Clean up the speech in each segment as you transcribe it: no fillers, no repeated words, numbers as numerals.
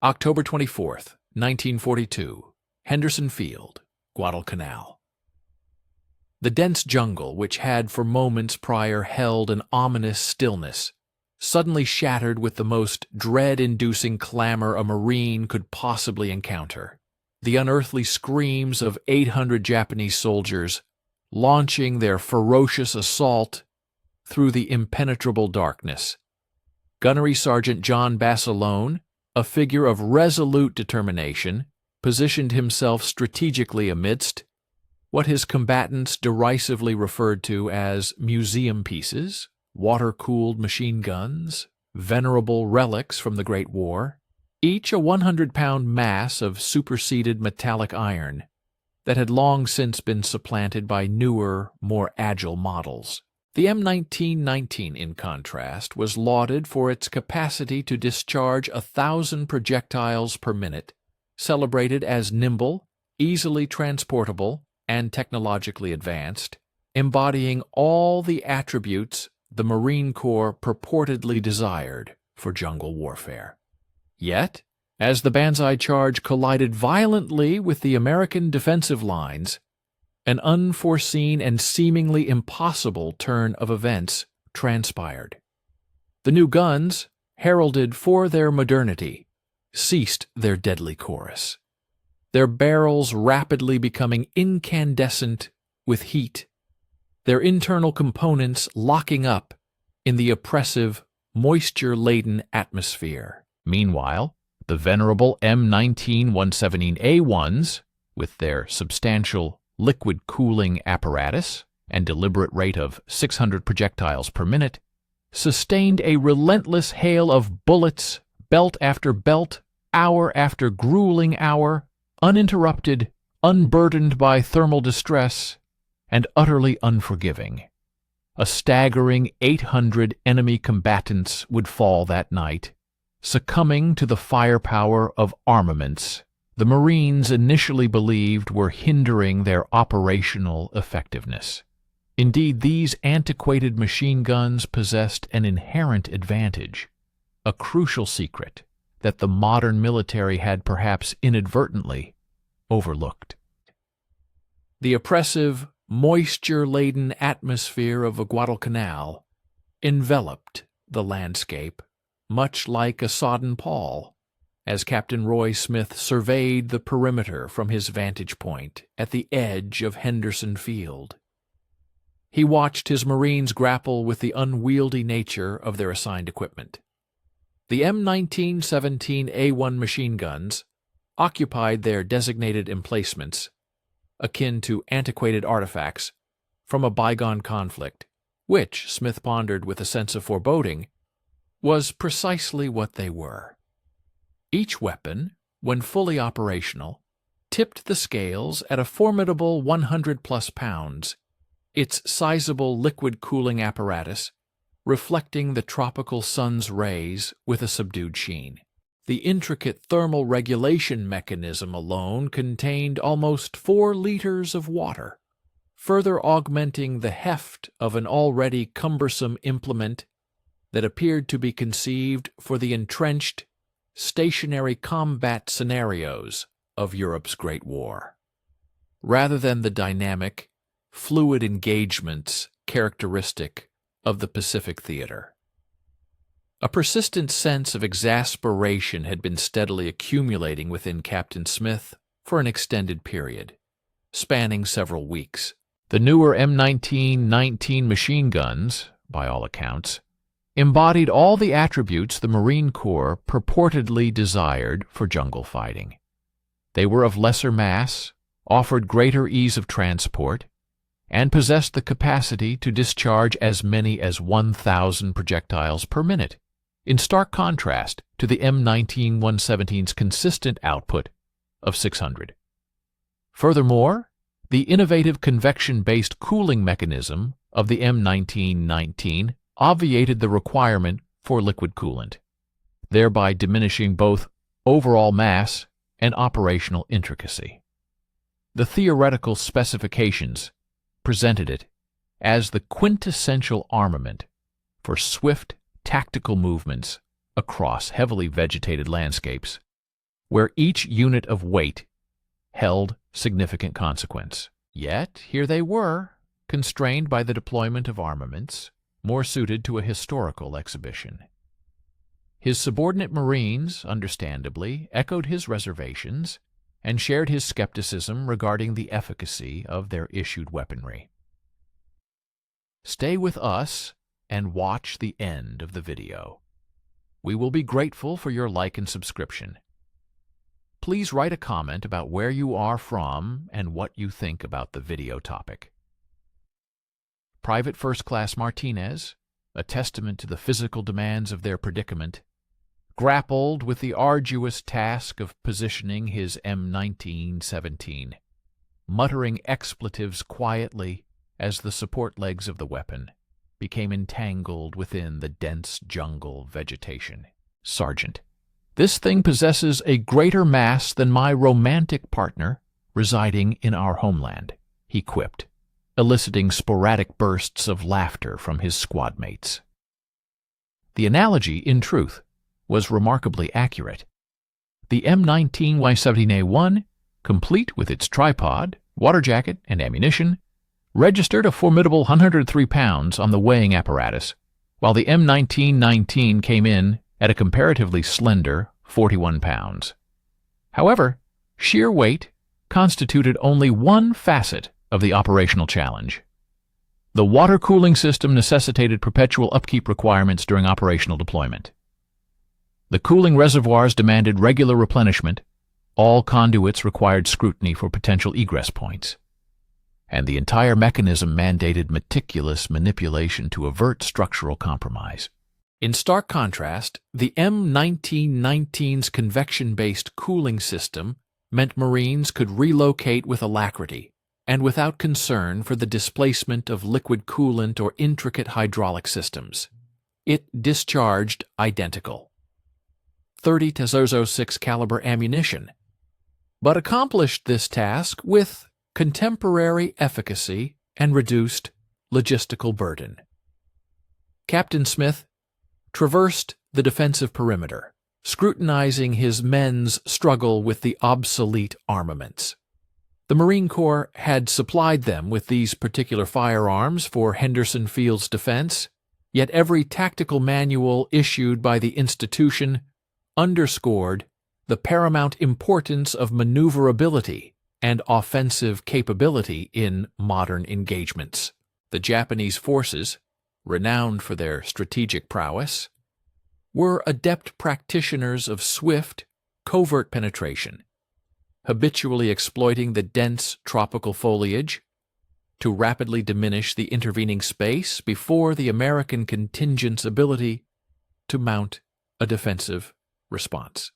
October 24th, 1942, Henderson Field, Guadalcanal. The dense jungle, which had for moments prior held an ominous stillness, suddenly shattered with the most dread-inducing clamor a Marine could possibly encounter. The unearthly screams of 800 Japanese soldiers launching their ferocious assault through the impenetrable darkness. Gunnery Sergeant John Basilone, a figure of resolute determination, positioned himself strategically amidst what his combatants derisively referred to as museum pieces, water-cooled machine guns, venerable relics from the Great War, each a 100-pound mass of superseded metallic iron that had long since been supplanted by newer, more agile models. The M1919, in contrast, was lauded for its capacity to discharge 1,000 projectiles per minute, celebrated as nimble, easily transportable, and technologically advanced, embodying all the attributes the Marine Corps purportedly desired for jungle warfare. Yet, as the Banzai charge collided violently with the American defensive lines, an unforeseen and seemingly impossible turn of events transpired. The new guns, heralded for their modernity, ceased their deadly chorus, their barrels rapidly becoming incandescent with heat, their internal components locking up in the oppressive, moisture-laden atmosphere. Meanwhile, the venerable M19-117A1s, with their substantial liquid cooling apparatus and deliberate rate of 600 projectiles per minute, sustained a relentless hail of bullets, belt after belt, hour after grueling hour, uninterrupted, unburdened by thermal distress, and utterly unforgiving. A staggering 800 enemy combatants would fall that night, succumbing to the firepower of armaments the Marines initially believed were hindering their operational effectiveness. Indeed, these antiquated machine guns possessed an inherent advantage, a crucial secret that the modern military had perhaps inadvertently overlooked. The oppressive, moisture-laden atmosphere of Guadalcanal enveloped the landscape, much like a sodden pall, as Captain Roy Smith surveyed the perimeter from his vantage point at the edge of Henderson Field. He watched his Marines grapple with the unwieldy nature of their assigned equipment. The M1917A1 machine guns occupied their designated emplacements, akin to antiquated artifacts from a bygone conflict, which, Smith pondered with a sense of foreboding, was precisely what they were. Each weapon, when fully operational, tipped the scales at a formidable 100-plus pounds, its sizable liquid cooling apparatus reflecting the tropical sun's rays with a subdued sheen. The intricate thermal regulation mechanism alone contained almost 4 liters of water, further augmenting the heft of an already cumbersome implement that appeared to be conceived for the entrenched, stationary combat scenarios of Europe's Great War, rather than the dynamic, fluid engagements characteristic of the Pacific theater. A persistent sense of exasperation had been steadily accumulating within Captain Smith for an extended period, spanning several weeks. The newer M1919 machine guns, by all accounts, embodied all the attributes the Marine Corps purportedly desired for jungle fighting. They were of lesser mass, offered greater ease of transport, and possessed the capacity to discharge as many as 1,000 projectiles per minute, in stark contrast to the M19-117's consistent output of 600. Furthermore, the innovative convection-based cooling mechanism of the M1919 obviated the requirement for liquid coolant, thereby diminishing both overall mass and operational intricacy. The theoretical specifications presented it as the quintessential armament for swift, tactical movements across heavily vegetated landscapes where each unit of weight held significant consequence. Yet here they were, constrained by the deployment of armaments more suited to a historical exhibition. His subordinate Marines, understandably, echoed his reservations and shared his skepticism regarding the efficacy of their issued weaponry. Stay with us and watch the end of the video. We will be grateful for your like and subscription. Please write a comment about where you are from and what you think about the video topic. Private First Class Martinez, a testament to the physical demands of their predicament, grappled with the arduous task of positioning his M1917, muttering expletives quietly as the support legs of the weapon became entangled within the dense jungle vegetation. Sergeant, this thing possesses a greater mass than my romantic partner residing in our homeland, he quipped, eliciting sporadic bursts of laughter from his squad mates. The analogy, in truth, was remarkably accurate. The M19Y17A1, complete with its tripod, water jacket, and ammunition, registered a formidable 103 pounds on the weighing apparatus, while the M1919 came in at a comparatively slender 41 pounds. However, sheer weight constituted only one facet of the operational challenge. The water cooling system necessitated perpetual upkeep requirements during operational deployment. The cooling reservoirs demanded regular replenishment, all conduits required scrutiny for potential egress points, and the entire mechanism mandated meticulous manipulation to avert structural compromise. In stark contrast, the M1919's convection-based cooling system meant Marines could relocate with alacrity and without concern for the displacement of liquid coolant or intricate hydraulic systems. It discharged identical 30 .006 caliber ammunition, but accomplished this task with contemporary efficacy and reduced logistical burden. Captain Smith traversed the defensive perimeter, scrutinizing his men's struggle with the obsolete armaments. The Marine Corps had supplied them with these particular firearms for Henderson Field's defense, yet every tactical manual issued by the institution underscored the paramount importance of maneuverability and offensive capability in modern engagements. The Japanese forces, renowned for their strategic prowess, were adept practitioners of swift, covert penetration, habitually exploiting the dense tropical foliage to rapidly diminish the intervening space before the American contingent's ability to mount a defensive response.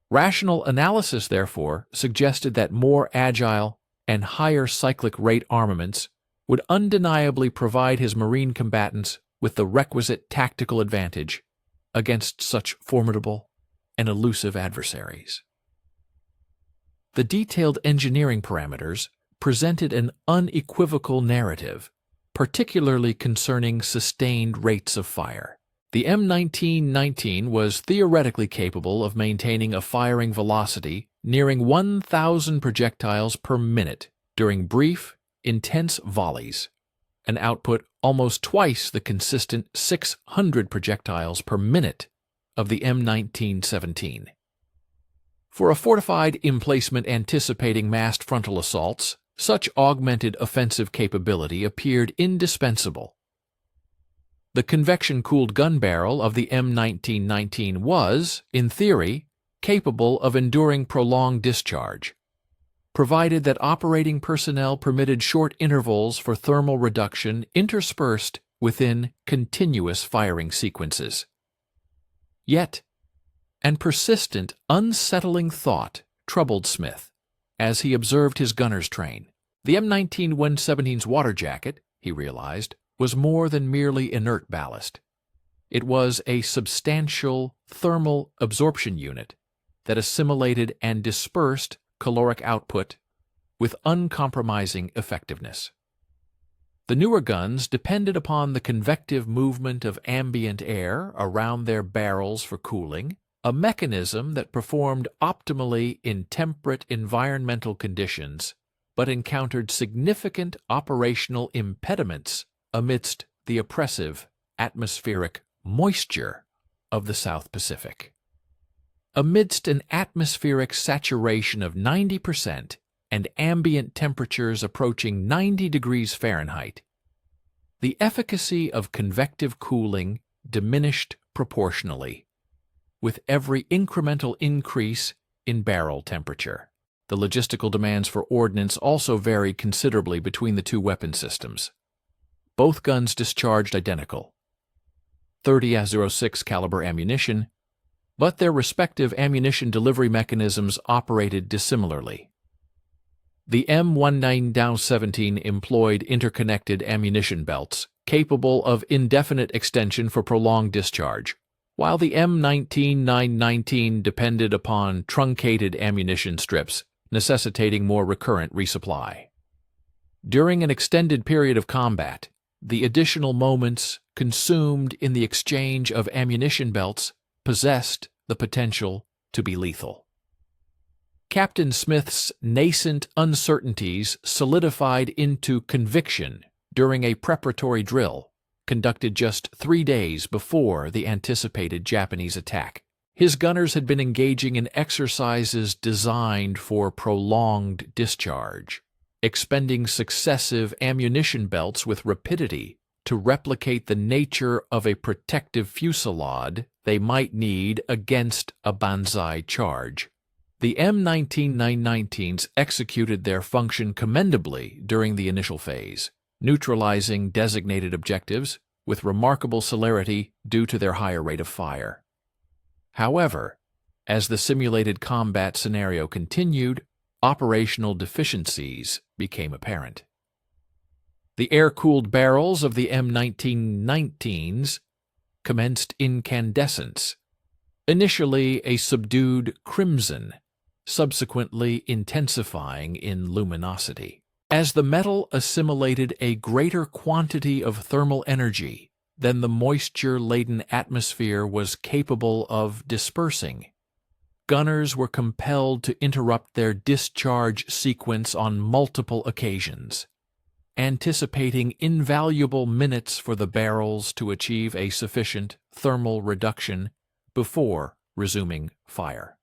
Rational analysis, therefore, suggested that more agile and higher cyclic rate armaments would undeniably provide his Marine combatants with the requisite tactical advantage against such formidable and elusive adversaries. The detailed engineering parameters presented an unequivocal narrative, particularly concerning sustained rates of fire. The M1919 was theoretically capable of maintaining a firing velocity nearing 1,000 projectiles per minute during brief, intense volleys, an output almost twice the consistent 600 projectiles per minute of the M1917. For a fortified emplacement anticipating massed frontal assaults, such augmented offensive capability appeared indispensable. The convection-cooled gun barrel of the M1919 was, in theory, capable of enduring prolonged discharge, provided that operating personnel permitted short intervals for thermal reduction interspersed within continuous firing sequences. Yet, an persistent, unsettling thought troubled Smith as he observed his gunner's train. The M19-117's water jacket, he realized, was more than merely inert ballast. It was a substantial thermal absorption unit that assimilated and dispersed caloric output with uncompromising effectiveness. The newer guns depended upon the convective movement of ambient air around their barrels for cooling, a mechanism that performed optimally in temperate environmental conditions, but encountered significant operational impediments amidst the oppressive atmospheric moisture of the South Pacific. Amidst an atmospheric saturation of 90% and ambient temperatures approaching 90 degrees Fahrenheit, the efficacy of convective cooling diminished proportionally, with every incremental increase in barrel temperature. The logistical demands for ordnance also varied considerably between the two weapon systems. Both guns discharged identical, 30-06 caliber ammunition, but their respective ammunition delivery mechanisms operated dissimilarly. The M19-17 employed interconnected ammunition belts capable of indefinite extension for prolonged discharge, while the M19-919 depended upon truncated ammunition strips, necessitating more recurrent resupply. During an extended period of combat, the additional moments consumed in the exchange of ammunition belts possessed the potential to be lethal. Captain Smith's nascent uncertainties solidified into conviction during a preparatory drill conducted just 3 days before the anticipated Japanese attack. His gunners had been engaging in exercises designed for prolonged discharge, expending successive ammunition belts with rapidity to replicate the nature of a protective fusillade they might need against a Banzai charge. The M19-919s executed their function commendably during the initial phase, neutralizing designated objectives with remarkable celerity due to their higher rate of fire. However, as the simulated combat scenario continued, operational deficiencies became apparent. The air-cooled barrels of the M19-19s commenced incandescence, initially a subdued crimson, subsequently intensifying in luminosity. As the metal assimilated a greater quantity of thermal energy than the moisture-laden atmosphere was capable of dispersing, gunners were compelled to interrupt their discharge sequence on multiple occasions, anticipating invaluable minutes for the barrels to achieve a sufficient thermal reduction before resuming fire.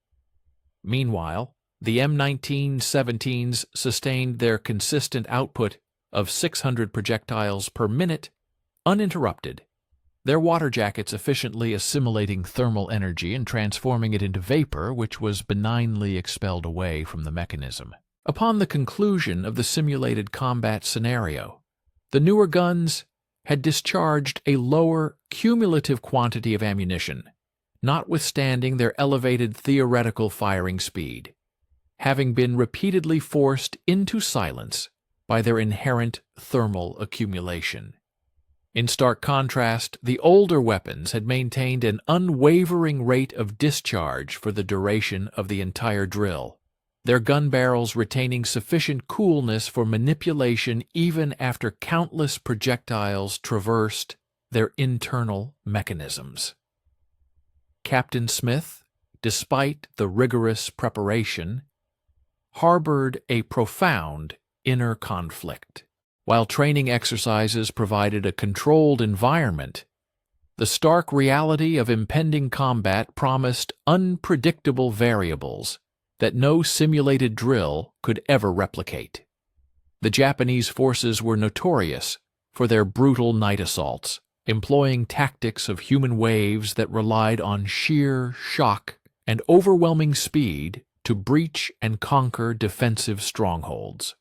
Meanwhile, the M19-17s sustained their consistent output of 600 projectiles per minute uninterrupted, their water jackets efficiently assimilating thermal energy and transforming it into vapor, which was benignly expelled away from the mechanism. Upon the conclusion of the simulated combat scenario, the newer guns had discharged a lower cumulative quantity of ammunition, notwithstanding their elevated theoretical firing speed, having been repeatedly forced into silence by their inherent thermal accumulation. In stark contrast, the older weapons had maintained an unwavering rate of discharge for the duration of the entire drill, their gun barrels retaining sufficient coolness for manipulation even after countless projectiles traversed their internal mechanisms. Captain Smith, despite the rigorous preparation, harbored a profound inner conflict. While training exercises provided a controlled environment, the stark reality of impending combat promised unpredictable variables that no simulated drill could ever replicate. The Japanese forces were notorious for their brutal night assaults, employing tactics of human waves that relied on sheer shock and overwhelming speed to breach and conquer defensive strongholds.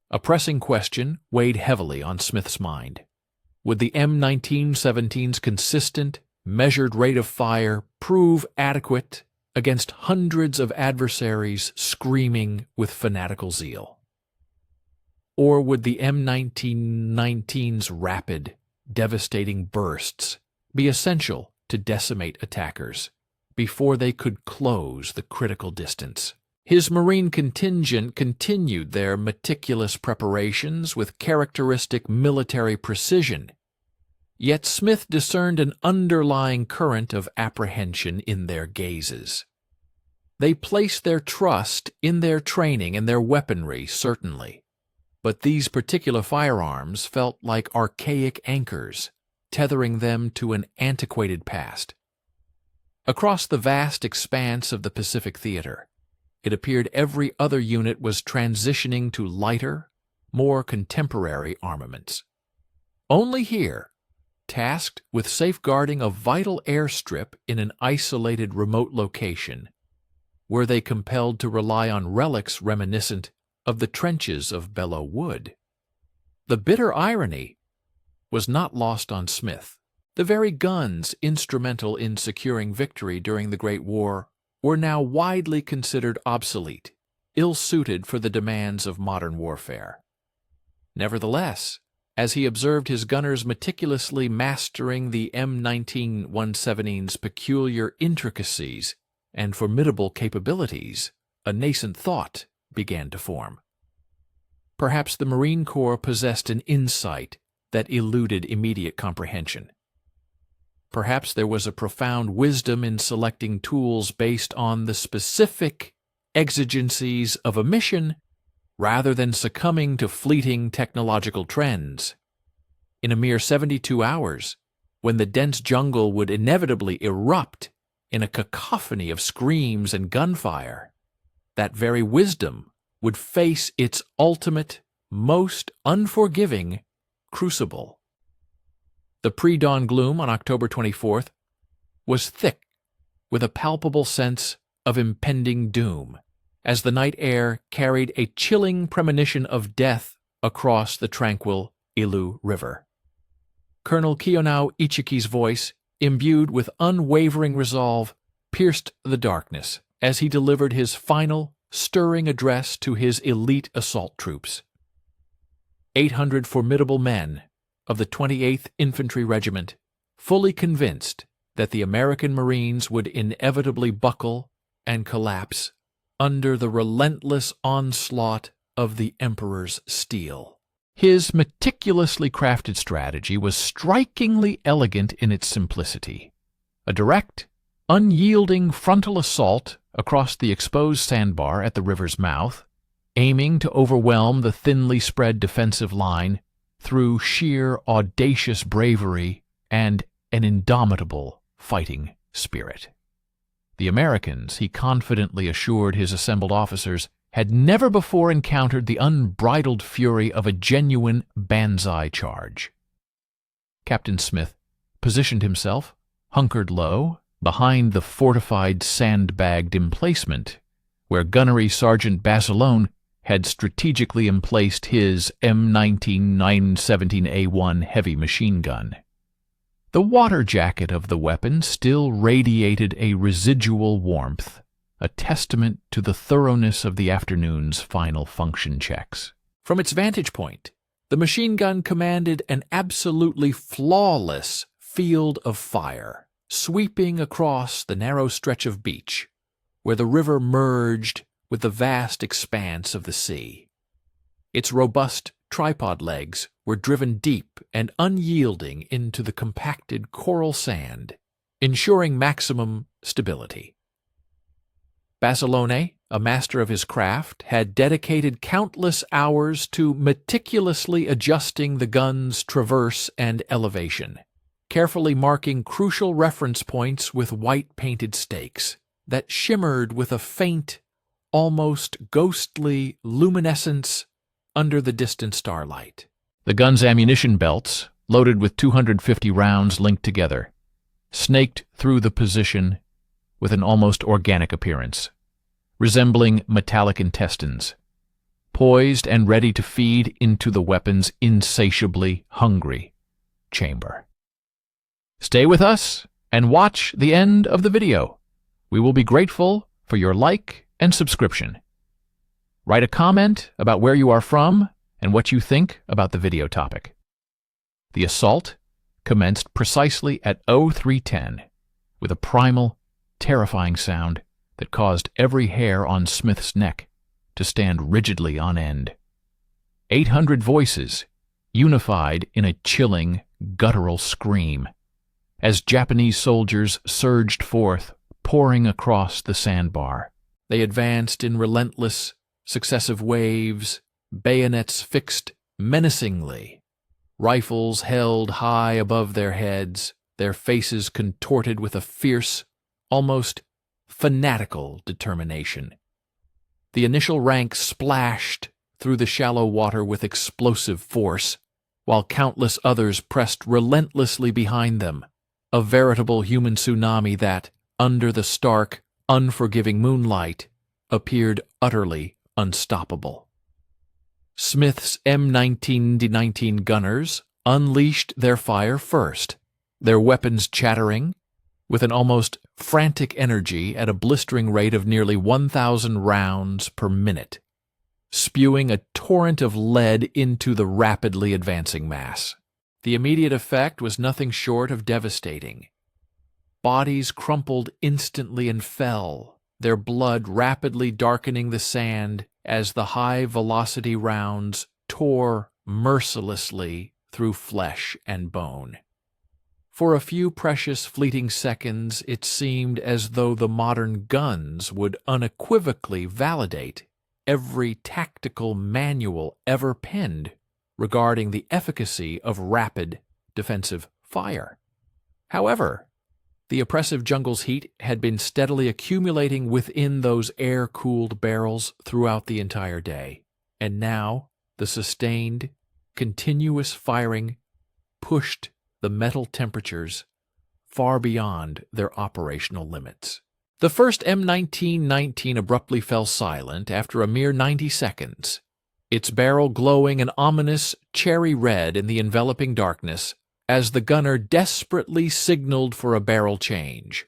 A pressing question weighed heavily on Smith's mind. Would the M19-17's consistent, measured rate of fire prove adequate against hundreds of adversaries screaming with fanatical zeal? Or would the M19-19's rapid, devastating bursts be essential to decimate attackers before they could close the critical distance? His Marine contingent continued their meticulous preparations with characteristic military precision, Yet Smith discerned an underlying current of apprehension in their gazes. They placed their trust in their training and their weaponry, certainly, but these particular firearms felt like archaic anchors, tethering them to an antiquated past. Across the vast expanse of the Pacific Theater, it appeared every other unit was transitioning to lighter, more contemporary armaments. Only here, tasked with safeguarding a vital airstrip in an isolated remote location, were they compelled to rely on relics reminiscent of the trenches of Belleau Wood. The bitter irony was not lost on Smith. The very guns instrumental in securing victory during the Great War were now widely considered obsolete, ill-suited for the demands of modern warfare. Nevertheless, as he observed his gunners meticulously mastering the M19-117's peculiar intricacies and formidable capabilities, a nascent thought began to form. Perhaps the Marine Corps possessed an insight that eluded immediate comprehension. Perhaps there was a profound wisdom in selecting tools based on the specific exigencies of a mission rather than succumbing to fleeting technological trends. In a mere 72 hours, when the dense jungle would inevitably erupt in a cacophony of screams and gunfire, that very wisdom would face its ultimate, most unforgiving crucible. The pre-dawn gloom on October 24th was thick with a palpable sense of impending doom, as the night air carried a chilling premonition of death across the tranquil Ilu River. Colonel Kiyonao Ichiki's voice, imbued with unwavering resolve, pierced the darkness as he delivered his final, stirring address to his elite assault troops. 800 formidable men of the 28th Infantry Regiment, fully convinced that the American Marines would inevitably buckle and collapse under the relentless onslaught of the Emperor's steel. His meticulously crafted strategy was strikingly elegant in its simplicity. A direct, unyielding frontal assault across the exposed sandbar at the river's mouth, aiming to overwhelm the thinly spread defensive line through sheer audacious bravery and an indomitable fighting spirit. The Americans, he confidently assured his assembled officers, had never before encountered the unbridled fury of a genuine Banzai charge. Captain Smith positioned himself, hunkered low, behind the fortified sandbagged emplacement where Gunnery Sergeant Basilone had strategically emplaced his M19-917A1 heavy machine gun. The water jacket of the weapon still radiated a residual warmth, a testament to the thoroughness of the afternoon's final function checks. From its vantage point, the machine gun commanded an absolutely flawless field of fire, sweeping across the narrow stretch of beach, where the river merged with the vast expanse of the sea. Its robust tripod legs were driven deep and unyielding into the compacted coral sand, ensuring maximum stability. Basilone, a master of his craft, had dedicated countless hours to meticulously adjusting the gun's traverse and elevation, carefully marking crucial reference points with white-painted stakes that shimmered with a faint, almost ghostly luminescence under the distant starlight. The gun's ammunition belts, loaded with 250 rounds linked together, snaked through the position with an almost organic appearance, resembling metallic intestines, poised and ready to feed into the weapon's insatiably hungry chamber. Stay with us and watch the end of the video. We will be grateful for your like and subscription. Write a comment about where you are from and what you think about the video topic. The assault commenced precisely at 0310 with a primal, terrifying sound that caused every hair on Smith's neck to stand rigidly on end. 800 voices, unified in a chilling, guttural scream, as Japanese soldiers surged forth, pouring across the sandbar. They advanced in relentless, successive waves, bayonets fixed menacingly, rifles held high above their heads, their faces contorted with a fierce, almost fanatical determination. The initial rank splashed through the shallow water with explosive force, while countless others pressed relentlessly behind them, a veritable human tsunami that, under the stark, unforgiving moonlight, appeared utterly unstoppable. Smith's M19-19 gunners unleashed their fire first, their weapons chattering, with an almost frantic energy at a blistering rate of nearly 1,000 rounds per minute, spewing a torrent of lead into the rapidly advancing mass. The immediate effect was nothing short of devastating. Bodies crumpled instantly and fell, their blood rapidly darkening the sand as the high-velocity rounds tore mercilessly through flesh and bone. For a few precious fleeting seconds, it seemed as though the modern guns would unequivocally validate every tactical manual ever penned regarding the efficacy of rapid defensive fire. However, the oppressive jungle's heat had been steadily accumulating within those air-cooled barrels throughout the entire day, and now the sustained, continuous firing pushed the metal temperatures far beyond their operational limits. The first M19-19 abruptly fell silent after a mere 90 seconds, its barrel glowing an ominous cherry red in the enveloping darkness as the gunner desperately signaled for a barrel change.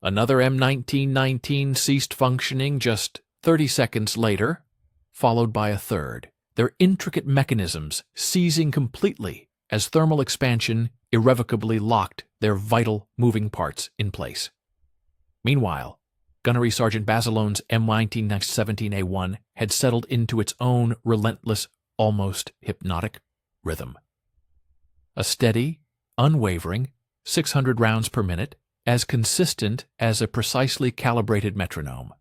Another M19-19 ceased functioning just 30 seconds later, followed by a third, their intricate mechanisms seizing completely as thermal expansion irrevocably locked their vital moving parts in place. Meanwhile, Gunnery Sergeant Bazilone's M19-17A1 had settled into its own relentless, almost hypnotic rhythm. A steady, unwavering 600 rounds per minute, as consistent as a precisely calibrated metronome.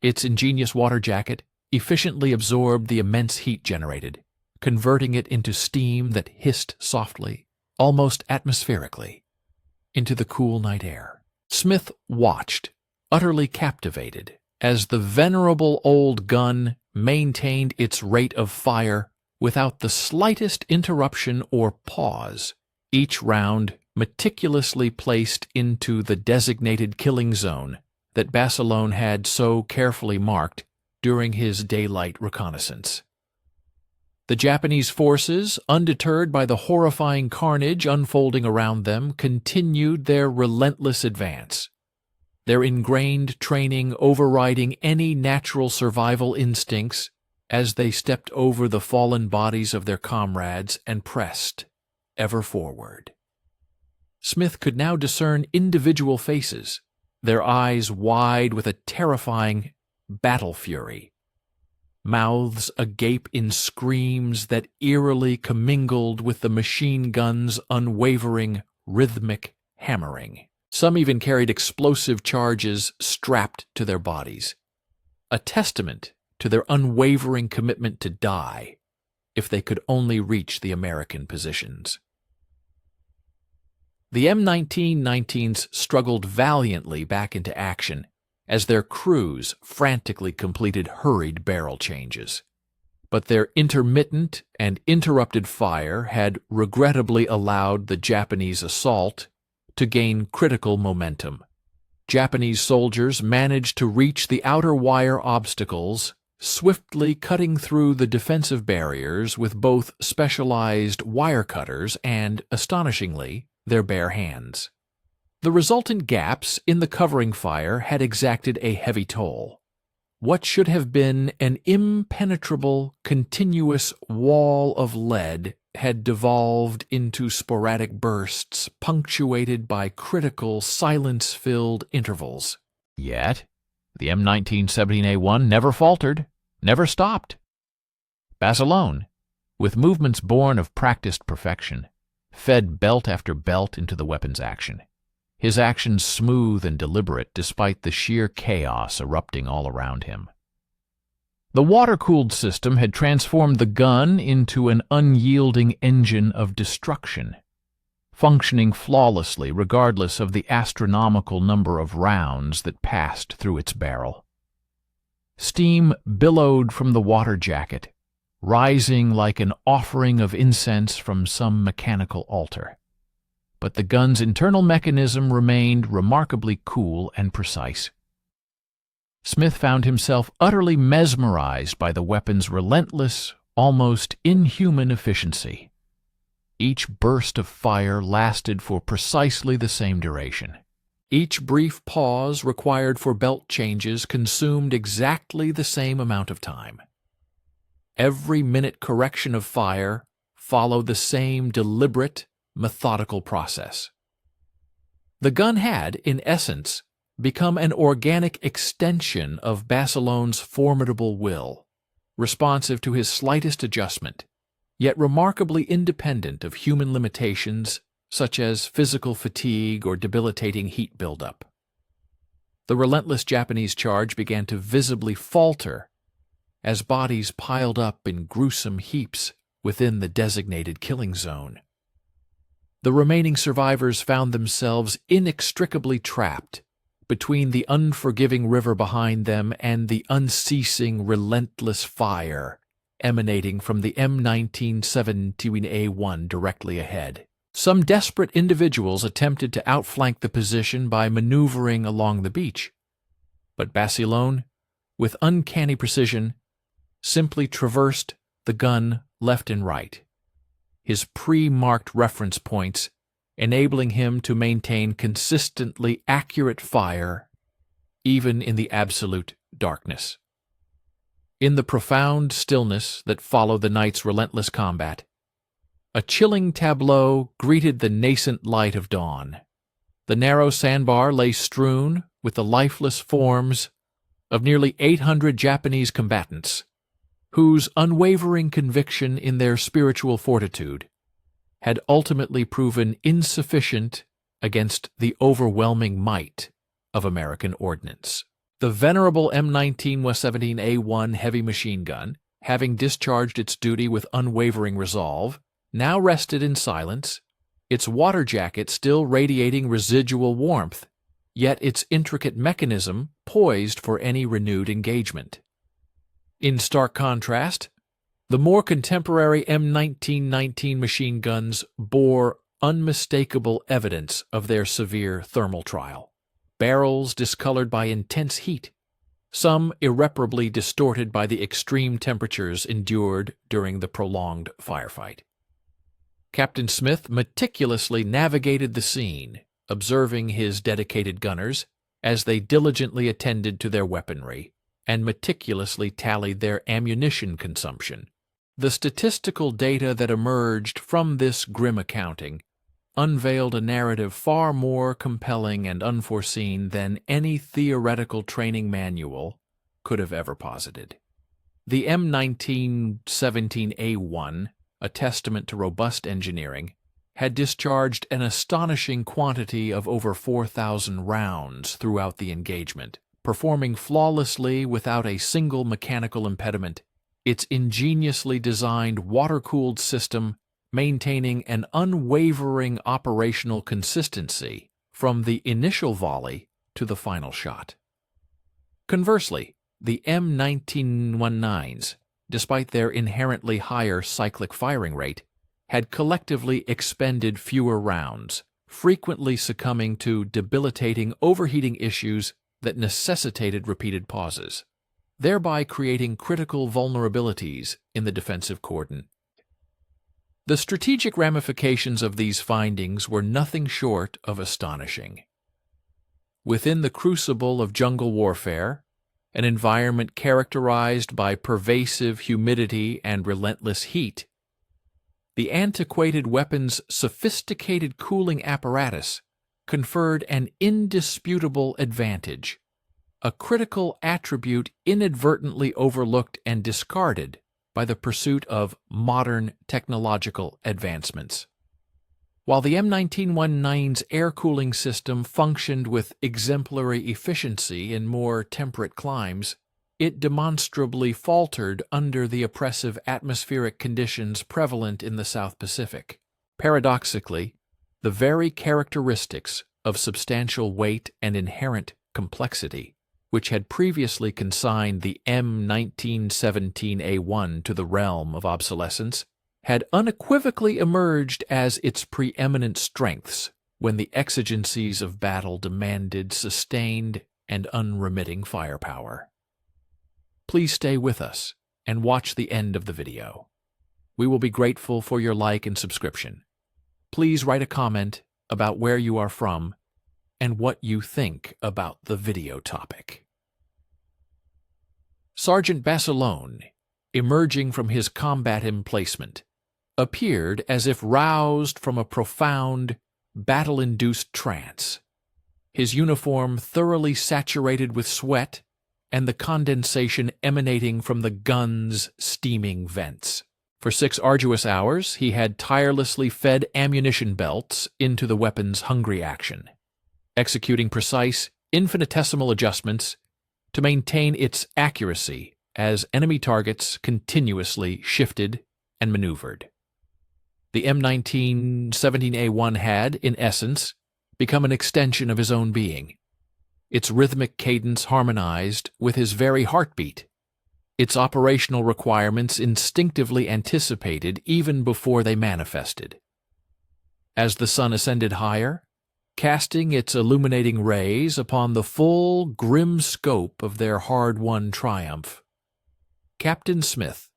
Its ingenious water jacket efficiently absorbed the immense heat generated, converting it into steam that hissed softly, almost atmospherically, into the cool night air. Smith watched, utterly captivated, as the venerable old gun maintained its rate of fire without the slightest interruption or pause, each round meticulously placed into the designated killing zone that Basilone had so carefully marked during his daylight reconnaissance. The Japanese forces, undeterred by the horrifying carnage unfolding around them, continued their relentless advance, their ingrained training overriding any natural survival instincts as they stepped over the fallen bodies of their comrades and pressed ever forward. Smith could now discern individual faces, their eyes wide with a terrifying battle fury, mouths agape in screams that eerily commingled with the machine gun's unwavering, rhythmic hammering. Some even carried explosive charges strapped to their bodies, a testament to their unwavering commitment to die if they could only reach the American positions. The M19-19s struggled valiantly back into action as their crews frantically completed hurried barrel changes. But their intermittent and interrupted fire had regrettably allowed the Japanese assault to gain critical momentum. Japanese soldiers managed to reach the outer wire obstacles, swiftly cutting through the defensive barriers with both specialized wire cutters and, astonishingly, their bare hands. The resultant gaps in the covering fire had exacted a heavy toll. What should have been an impenetrable, continuous wall of lead had devolved into sporadic bursts punctuated by critical, silence-filled intervals. Yet, the M19-17A1 never faltered, never stopped. Basilone, with movements born of practiced perfection, fed belt after belt into the weapon's action, his actions smooth and deliberate despite the sheer chaos erupting all around him. The water-cooled system had transformed the gun into an unyielding engine of destruction, functioning flawlessly regardless of the astronomical number of rounds that passed through its barrel. Steam billowed from the water jacket, rising like an offering of incense from some mechanical altar. But the gun's internal mechanism remained remarkably cool and precise. Smith found himself utterly mesmerized by the weapon's relentless, almost inhuman efficiency. Each burst of fire lasted for precisely the same duration. Each brief pause required for belt changes consumed exactly the same amount of time. Every minute correction of fire followed the same deliberate, methodical process. The gun had, in essence, become an organic extension of Bassilone's formidable will, responsive to his slightest adjustment, yet remarkably independent of human limitations such as physical fatigue or debilitating heat buildup. The relentless Japanese charge began to visibly falter as bodies piled up in gruesome heaps within the designated killing zone. The remaining survivors found themselves inextricably trapped between the unforgiving river behind them and the unceasing, relentless fire emanating from the M1917A1 directly ahead. Some desperate individuals attempted to outflank the position by maneuvering along the beach, but Bassilone, with uncanny precision, simply traversed the gun left and right, his pre-marked reference points enabling him to maintain consistently accurate fire even in the absolute darkness. In the profound stillness that followed the night's relentless combat, a chilling tableau greeted the nascent light of dawn. The narrow sandbar lay strewn with the lifeless forms of nearly 800 Japanese combatants, whose unwavering conviction in their spiritual fortitude had ultimately proven insufficient against the overwhelming might of American ordnance. The venerable M1917A1 heavy machine gun, having discharged its duty with unwavering resolve, now rested in silence, its water jacket still radiating residual warmth, yet its intricate mechanism poised for any renewed engagement. In stark contrast, the more contemporary M1919 machine guns bore unmistakable evidence of their severe thermal trial. Barrels discolored by intense heat, some irreparably distorted by the extreme temperatures endured during the prolonged firefight. Captain Smith meticulously navigated the scene, observing his dedicated gunners as they diligently attended to their weaponry and meticulously tallied their ammunition consumption. The statistical data that emerged from this grim accounting unveiled a narrative far more compelling and unforeseen than any theoretical training manual could have ever posited. The M1917A1, a testament to robust engineering, had discharged an astonishing quantity of over 4,000 rounds throughout the engagement, performing flawlessly without a single mechanical impediment, its ingeniously designed water-cooled system maintaining an unwavering operational consistency from the initial volley to the final shot. Conversely, the M1919s, despite their inherently higher cyclic firing rate, had collectively expended fewer rounds, frequently succumbing to debilitating overheating issues that necessitated repeated pauses, thereby creating critical vulnerabilities in the defensive cordon. The strategic ramifications of these findings were nothing short of astonishing. Within the crucible of jungle warfare, an environment characterized by pervasive humidity and relentless heat, the antiquated weapon's sophisticated cooling apparatus conferred an indisputable advantage, a critical attribute inadvertently overlooked and discarded by the pursuit of modern technological advancements. While the M1919's air cooling system functioned with exemplary efficiency in more temperate climes, it demonstrably faltered under the oppressive atmospheric conditions prevalent in the South Pacific. Paradoxically, the very characteristics of substantial weight and inherent complexity, which had previously consigned the M1917A1 to the realm of obsolescence, had unequivocally emerged as its preeminent strengths when the exigencies of battle demanded sustained and unremitting firepower. Please stay with us and watch the end of the video. We will be grateful for your like and subscription. Please write a comment about where you are from and what you think about the video topic. Sergeant Basilone, emerging from his combat emplacement, appeared as if roused from a profound, battle-induced trance, his uniform thoroughly saturated with sweat and the condensation emanating from the gun's steaming vents. For 6 arduous hours, he had tirelessly fed ammunition belts into the weapon's hungry action, executing precise, infinitesimal adjustments to maintain its accuracy as enemy targets continuously shifted and maneuvered. The M1917A1 had, in essence, become an extension of his own being, its rhythmic cadence harmonized with his very heartbeat, its operational requirements instinctively anticipated even before they manifested. As the sun ascended higher, casting its illuminating rays upon the full, grim scope of their hard-won triumph, Captain Smith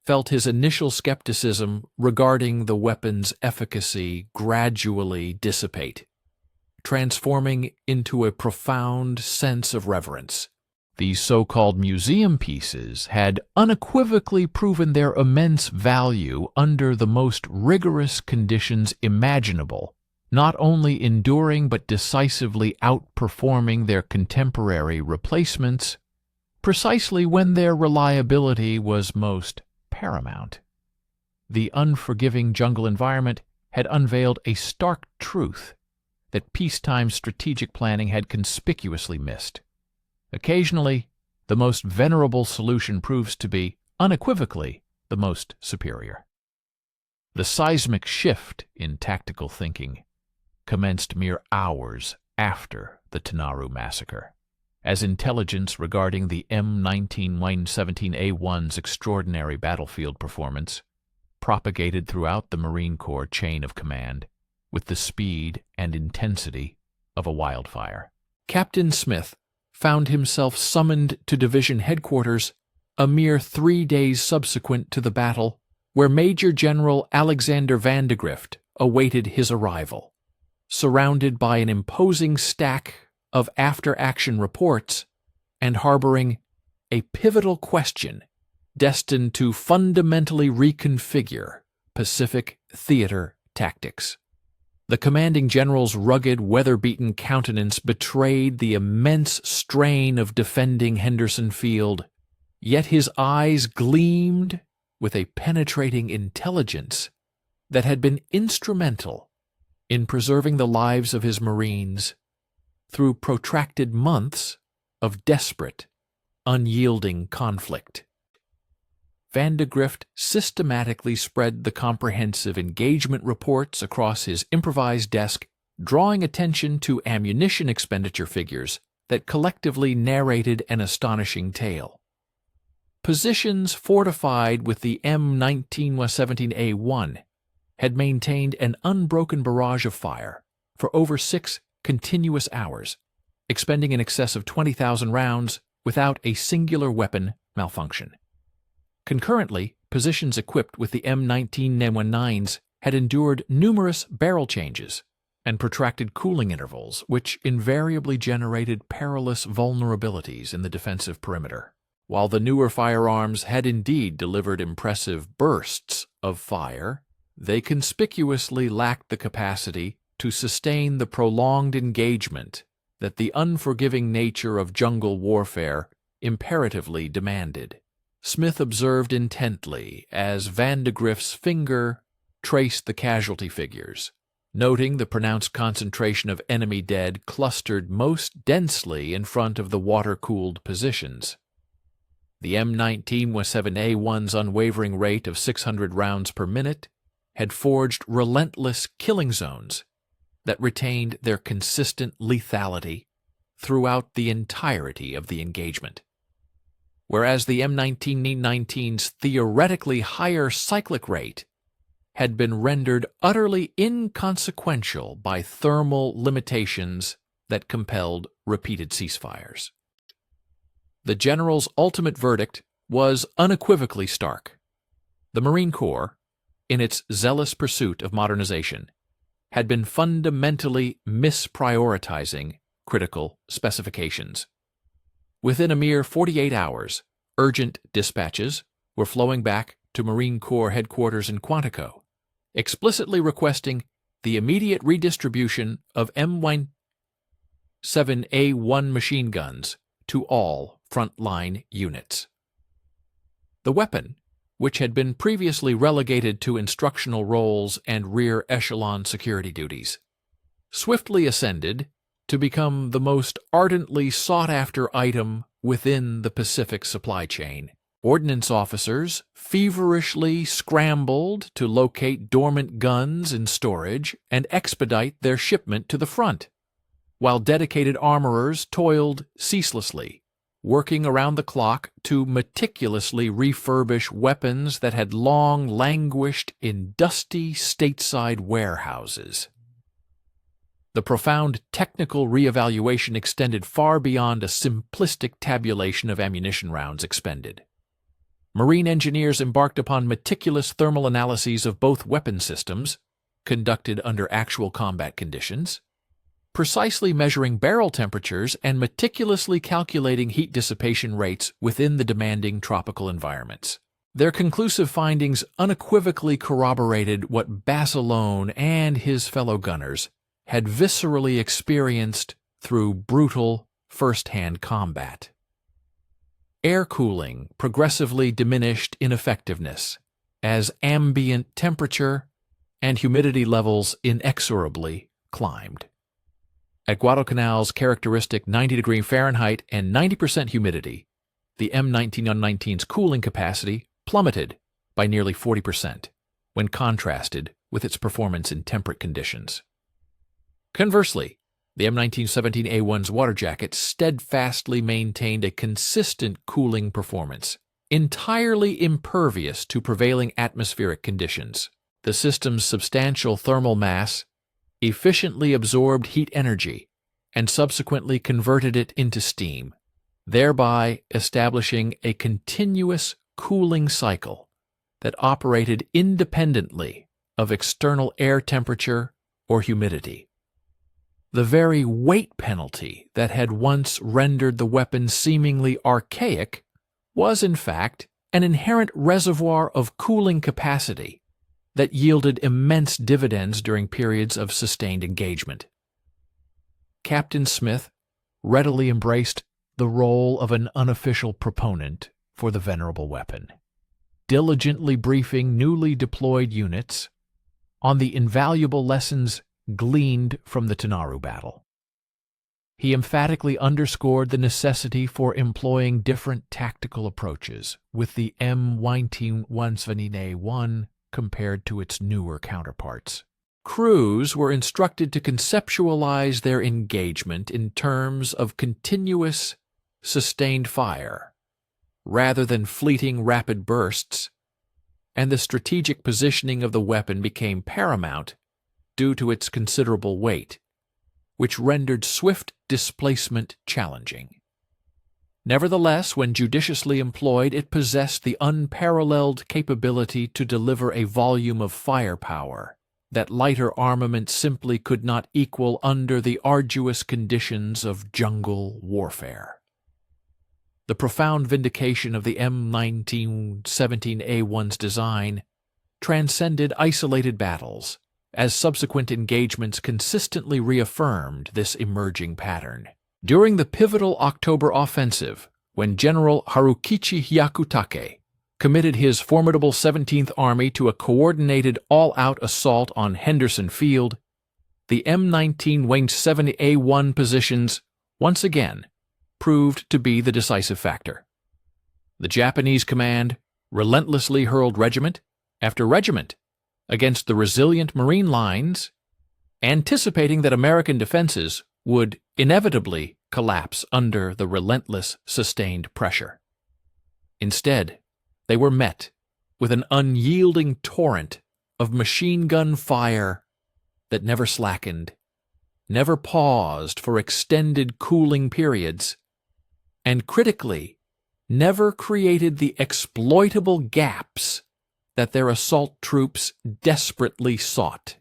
felt his initial skepticism regarding the weapon's efficacy gradually dissipate, transforming into a profound sense of reverence. These so-called museum pieces had unequivocally proven their immense value under the most rigorous conditions imaginable, not only enduring but decisively outperforming their contemporary replacements, precisely when their reliability was most paramount. The unforgiving jungle environment had unveiled a stark truth that peacetime strategic planning had conspicuously missed. Occasionally, the most venerable solution proves to be, unequivocally, the most superior. The seismic shift in tactical thinking commenced mere hours after the Tanaru massacre, as intelligence regarding the M1917A1's extraordinary battlefield performance propagated throughout the Marine Corps chain of command with the speed and intensity of a wildfire. Captain Smith found himself summoned to division headquarters a mere 3 days subsequent to the battle, where Major General Alexander Vandegrift awaited his arrival, surrounded by an imposing stack of after-action reports and harboring a pivotal question destined to fundamentally reconfigure Pacific theater tactics. The commanding general's rugged, weather-beaten countenance betrayed the immense strain of defending Henderson Field, yet his eyes gleamed with a penetrating intelligence that had been instrumental in preserving the lives of his Marines through protracted months of desperate, unyielding conflict. Vandegrift systematically spread the comprehensive engagement reports across his improvised desk, drawing attention to ammunition expenditure figures that collectively narrated an astonishing tale. Positions fortified with the M1917A1 had maintained an unbroken barrage of fire for over 6 continuous hours, expending in excess of 20,000 rounds without a singular weapon malfunction. Concurrently, positions equipped with the M1919s had endured numerous barrel changes and protracted cooling intervals, which invariably generated perilous vulnerabilities in the defensive perimeter. While the newer firearms had indeed delivered impressive bursts of fire, they conspicuously lacked the capacity to sustain the prolonged engagement that the unforgiving nature of jungle warfare imperatively demanded. Smith observed intently as Van de Griff's finger traced the casualty figures, noting the pronounced concentration of enemy dead clustered most densely in front of the water-cooled positions. The M19-17A1's unwavering rate of 600 rounds per minute had forged relentless killing zones that retained their consistent lethality throughout the entirety of the engagement. Whereas the M1919's theoretically higher cyclic rate had been rendered utterly inconsequential by thermal limitations that compelled repeated ceasefires. The general's ultimate verdict was unequivocally stark. The Marine Corps, in its zealous pursuit of modernization, had been fundamentally misprioritizing critical specifications. Within a mere 48 hours, urgent dispatches were flowing back to Marine Corps headquarters in Quantico, explicitly requesting the immediate redistribution of M17A1 machine guns to all frontline units. The weapon, which had been previously relegated to instructional roles and rear echelon security duties, swiftly ascended to become the most ardently sought-after item within the Pacific supply chain. Ordnance officers feverishly scrambled to locate dormant guns in storage and expedite their shipment to the front, while dedicated armorers toiled ceaselessly, working around the clock to meticulously refurbish weapons that had long languished in dusty stateside warehouses. The profound technical reevaluation extended far beyond a simplistic tabulation of ammunition rounds expended. Marine engineers embarked upon meticulous thermal analyses of both weapon systems, conducted under actual combat conditions, precisely measuring barrel temperatures and meticulously calculating heat dissipation rates within the demanding tropical environments. Their conclusive findings unequivocally corroborated what Basilone and his fellow gunners had viscerally experienced through brutal first-hand combat. Air cooling progressively diminished in effectiveness as ambient temperature and humidity levels inexorably climbed. At Guadalcanal's characteristic 90-degree Fahrenheit and 90% humidity, the M1919's cooling capacity plummeted by nearly 40% when contrasted with its performance in temperate conditions. Conversely, the M1917A1's water jacket steadfastly maintained a consistent cooling performance, entirely impervious to prevailing atmospheric conditions. The system's substantial thermal mass efficiently absorbed heat energy and subsequently converted it into steam, thereby establishing a continuous cooling cycle that operated independently of external air temperature or humidity. The very weight penalty that had once rendered the weapon seemingly archaic was, in fact, an inherent reservoir of cooling capacity that yielded immense dividends during periods of sustained engagement. Captain Smith readily embraced the role of an unofficial proponent for the venerable weapon, diligently briefing newly deployed units on the invaluable lessons gleaned from the Tanaru battle. He emphatically underscored the necessity for employing different tactical approaches with the M1917A1 compared to its newer counterparts. Crews were instructed to conceptualize their engagement in terms of continuous, sustained fire, rather than fleeting rapid bursts, and the strategic positioning of the weapon became paramount due to its considerable weight, which rendered swift displacement challenging. Nevertheless, when judiciously employed, it possessed the unparalleled capability to deliver a volume of firepower that lighter armament simply could not equal under the arduous conditions of jungle warfare. The profound vindication of the M1917A1's design transcended isolated battles, as subsequent engagements consistently reaffirmed this emerging pattern. During the pivotal October offensive, when General Harukichi Hyakutake committed his formidable 17th Army to a coordinated all-out assault on Henderson Field, the M19-70A1 positions once again proved to be the decisive factor. The Japanese command relentlessly hurled regiment after regiment against the resilient Marine lines, anticipating that American defenses would inevitably collapse under the relentless, sustained pressure. Instead, they were met with an unyielding torrent of machine gun fire that never slackened, never paused for extended cooling periods, and critically, never created the exploitable gaps that their assault troops desperately sought.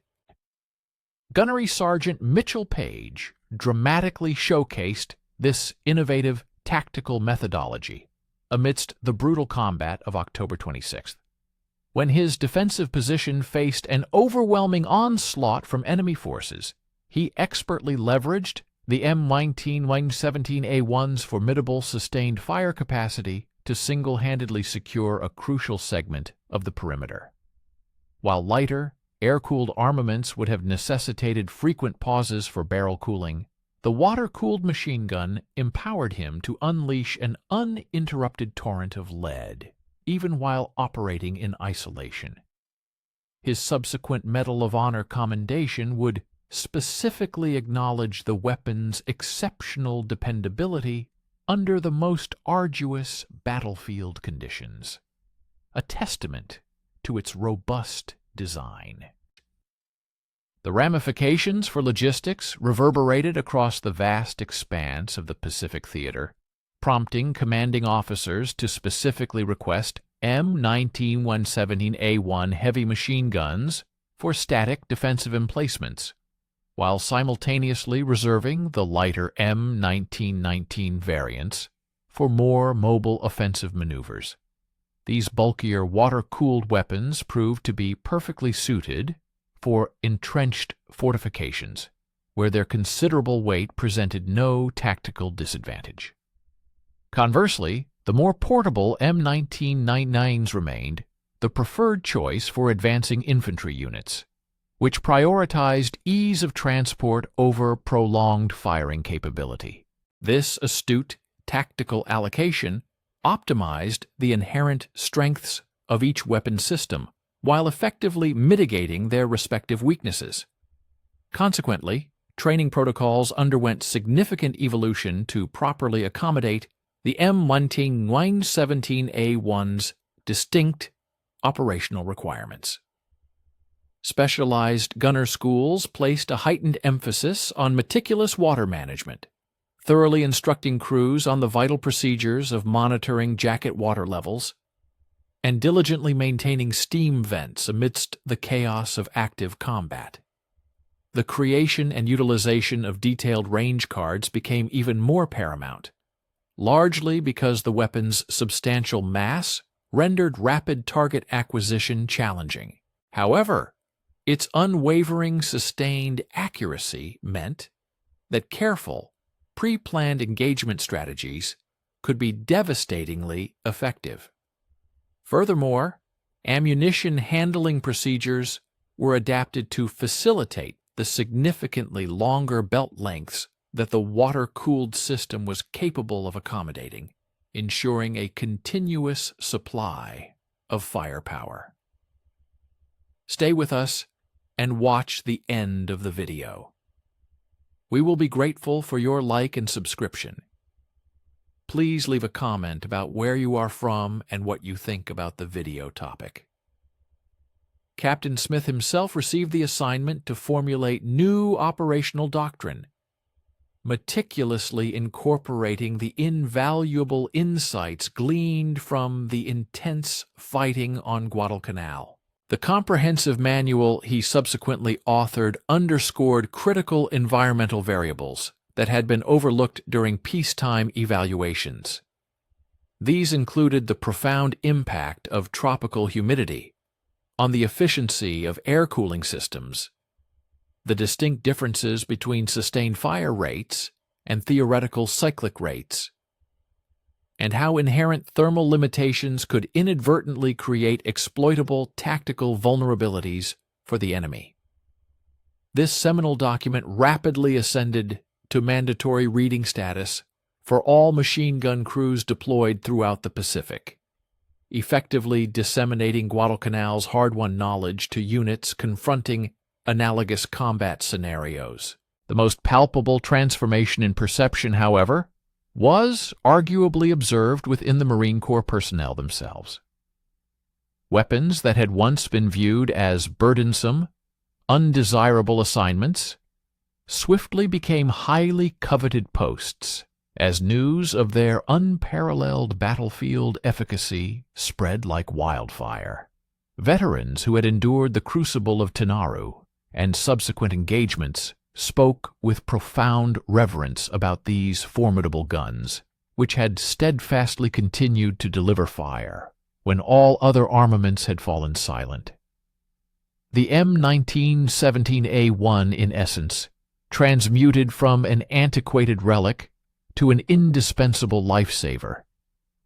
Gunnery Sergeant Mitchell Page dramatically showcased this innovative tactical methodology amidst the brutal combat of October 26th. When his defensive position faced an overwhelming onslaught from enemy forces, he expertly leveraged the M19-17A1's formidable sustained fire capacity to single-handedly secure a crucial segment of the perimeter. While lighter, air-cooled armaments would have necessitated frequent pauses for barrel cooling, the water-cooled machine gun empowered him to unleash an uninterrupted torrent of lead, even while operating in isolation. His subsequent Medal of Honor commendation would specifically acknowledge the weapon's exceptional dependability under the most arduous battlefield conditions, a testament to its robust design. The ramifications for logistics reverberated across the vast expanse of the Pacific Theater, prompting commanding officers to specifically request M19-117A1 heavy machine guns for static defensive emplacements, while simultaneously reserving the lighter M1919 variants for more mobile offensive maneuvers. These bulkier water-cooled weapons proved to be perfectly suited for entrenched fortifications, where their considerable weight presented no tactical disadvantage. Conversely, the more portable M1999s remained the preferred choice for advancing infantry units, which prioritized ease of transport over prolonged firing capability. This astute tactical allocation optimized the inherent strengths of each weapon system while effectively mitigating their respective weaknesses. Consequently, training protocols underwent significant evolution to properly accommodate the M19-17A1's distinct operational requirements. Specialized gunner schools placed a heightened emphasis on meticulous water management, thoroughly instructing crews on the vital procedures of monitoring jacket water levels and diligently maintaining steam vents amidst the chaos of active combat. The creation and utilization of detailed range cards became even more paramount, largely because the weapon's substantial mass rendered rapid target acquisition challenging. However, its unwavering sustained accuracy meant that careful, pre-planned engagement strategies could be devastatingly effective. Furthermore, ammunition handling procedures were adapted to facilitate the significantly longer belt lengths that the water-cooled system was capable of accommodating, ensuring a continuous supply of firepower. Stay with us and watch the end of the video. We will be grateful for your like and subscription. Please leave a comment about where you are from and what you think about the video topic. Captain Smith himself received the assignment to formulate new operational doctrine, meticulously incorporating the invaluable insights gleaned from the intense fighting on Guadalcanal. The comprehensive manual he subsequently authored underscored critical environmental variables that had been overlooked during peacetime evaluations. These included the profound impact of tropical humidity on the efficiency of air cooling systems, the distinct differences between sustained fire rates and theoretical cyclic rates, and how inherent thermal limitations could inadvertently create exploitable tactical vulnerabilities for the enemy. This seminal document rapidly ascended to mandatory reading status for all machine gun crews deployed throughout the Pacific, effectively disseminating Guadalcanal's hard-won knowledge to units confronting analogous combat scenarios. The most palpable transformation in perception, however, was arguably observed within the Marine Corps personnel themselves. Weapons that had once been viewed as burdensome, undesirable assignments swiftly became highly coveted posts as news of their unparalleled battlefield efficacy spread like wildfire. Veterans who had endured the crucible of Tanaru and subsequent engagements spoke with profound reverence about these formidable guns, which had steadfastly continued to deliver fire when all other armaments had fallen silent. The M1917A1, in essence, transmuted from an antiquated relic to an indispensable lifesaver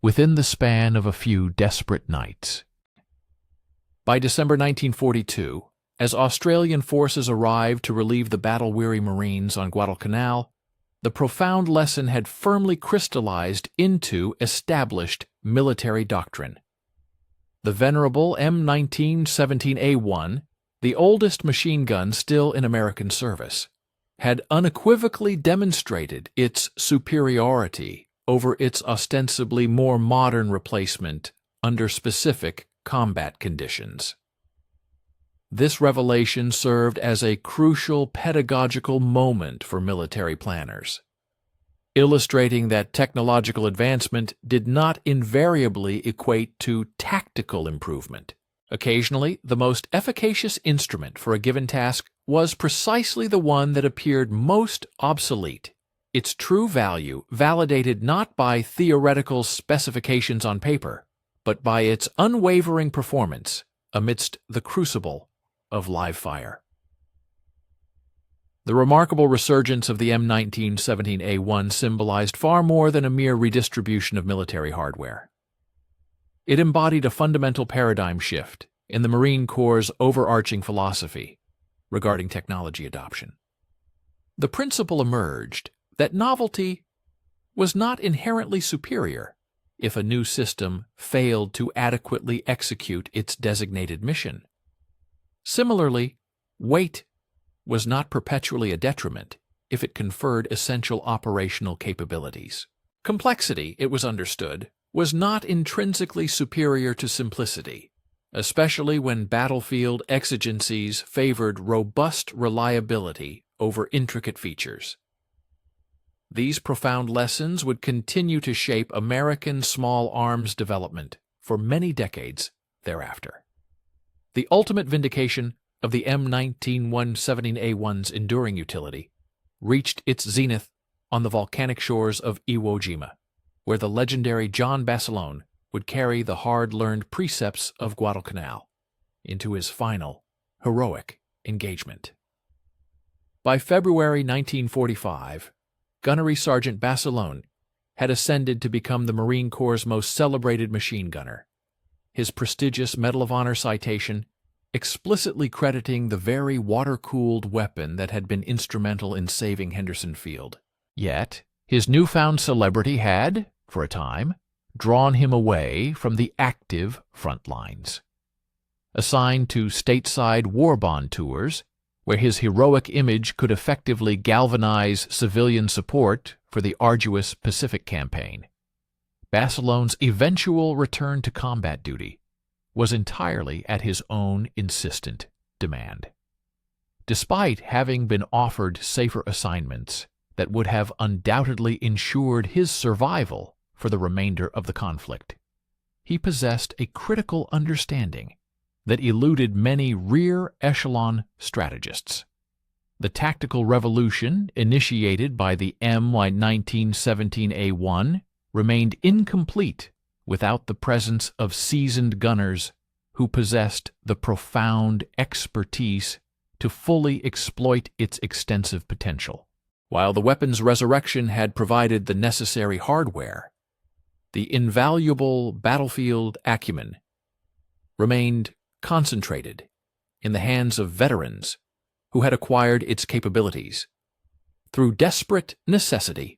within the span of a few desperate nights. By December 1942, as Australian forces arrived to relieve the battle-weary Marines on Guadalcanal, the profound lesson had firmly crystallized into established military doctrine. The venerable M1917A1, the oldest machine gun still in American service, had unequivocally demonstrated its superiority over its ostensibly more modern replacement under specific combat conditions. This revelation served as a crucial pedagogical moment for military planners, illustrating that technological advancement did not invariably equate to tactical improvement. Occasionally, the most efficacious instrument for a given task was precisely the one that appeared most obsolete, its true value validated not by theoretical specifications on paper, but by its unwavering performance amidst the crucible of live fire. The remarkable resurgence of the M1917A1 symbolized far more than a mere redistribution of military hardware. It embodied a fundamental paradigm shift in the Marine Corps' overarching philosophy regarding technology adoption. The principle emerged that novelty was not inherently superior if a new system failed to adequately execute its designated mission. Similarly, weight was not perpetually a detriment if it conferred essential operational capabilities. Complexity, it was understood, was not intrinsically superior to simplicity, especially when battlefield exigencies favored robust reliability over intricate features. These profound lessons would continue to shape American small arms development for many decades thereafter. The ultimate vindication of the M1917A1's enduring utility reached its zenith on the volcanic shores of Iwo Jima, where the legendary John Basilone would carry the hard-learned precepts of Guadalcanal into his final, heroic engagement. By February 1945, Gunnery Sergeant Basilone had ascended to become the Marine Corps' most celebrated machine gunner, his prestigious Medal of Honor citation explicitly crediting the very water-cooled weapon that had been instrumental in saving Henderson Field. Yet, his newfound celebrity had, for a time, drawn him away from the active front lines. Assigned to stateside war bond tours, where his heroic image could effectively galvanize civilian support for the arduous Pacific campaign, Basilone's eventual return to combat duty was entirely at his own insistent demand. Despite having been offered safer assignments that would have undoubtedly ensured his survival for the remainder of the conflict, he possessed a critical understanding that eluded many rear-echelon strategists. The tactical revolution initiated by the M1917A1 remained incomplete without the presence of seasoned gunners who possessed the profound expertise to fully exploit its extensive potential. While the weapon's resurrection had provided the necessary hardware, the invaluable battlefield acumen remained concentrated in the hands of veterans who had acquired its capabilities through desperate necessity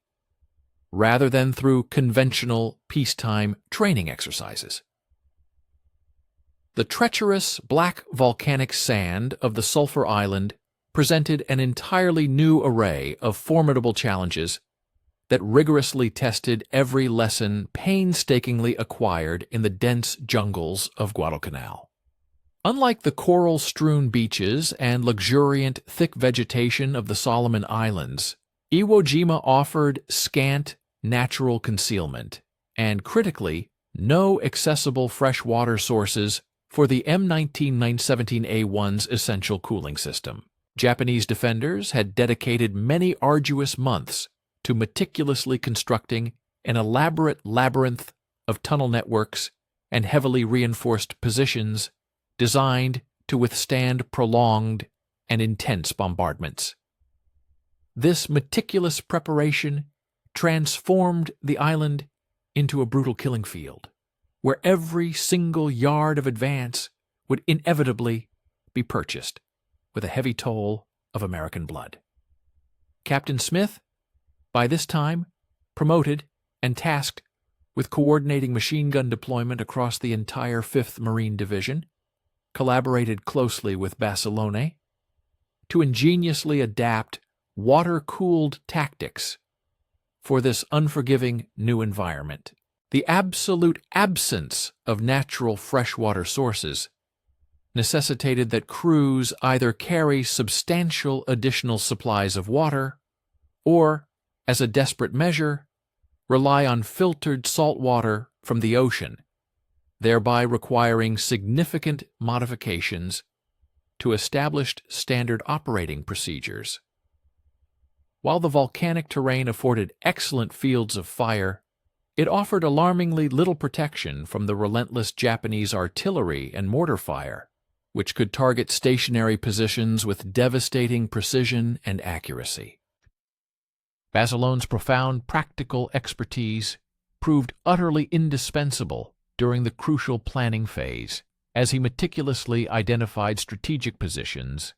rather than through conventional peacetime training exercises. The treacherous black volcanic sand of the Sulphur Island presented an entirely new array of formidable challenges that rigorously tested every lesson painstakingly acquired in the dense jungles of Guadalcanal. Unlike the coral-strewn beaches and luxuriant, thick vegetation of the Solomon Islands, Iwo Jima offered scant natural concealment and, critically, no accessible freshwater sources for the M19-917A1's essential cooling system. Japanese defenders had dedicated many arduous months to meticulously constructing an elaborate labyrinth of tunnel networks and heavily reinforced positions designed to withstand prolonged and intense bombardments. This meticulous preparation transformed the island into a brutal killing field, where every single yard of advance would inevitably be purchased with a heavy toll of American blood. Captain Smith, by this time promoted and tasked with coordinating machine gun deployment across the entire 5th Marine Division, collaborated closely with Basilone to ingeniously adapt water-cooled tactics for this unforgiving new environment. The absolute absence of natural freshwater sources necessitated that crews either carry substantial additional supplies of water or, as a desperate measure, rely on filtered salt water from the ocean, thereby requiring significant modifications to established standard operating procedures. While the volcanic terrain afforded excellent fields of fire, it offered alarmingly little protection from the relentless Japanese artillery and mortar fire, which could target stationary positions with devastating precision and accuracy. Basilone's profound practical expertise proved utterly indispensable during the crucial planning phase, as he meticulously identified strategic positions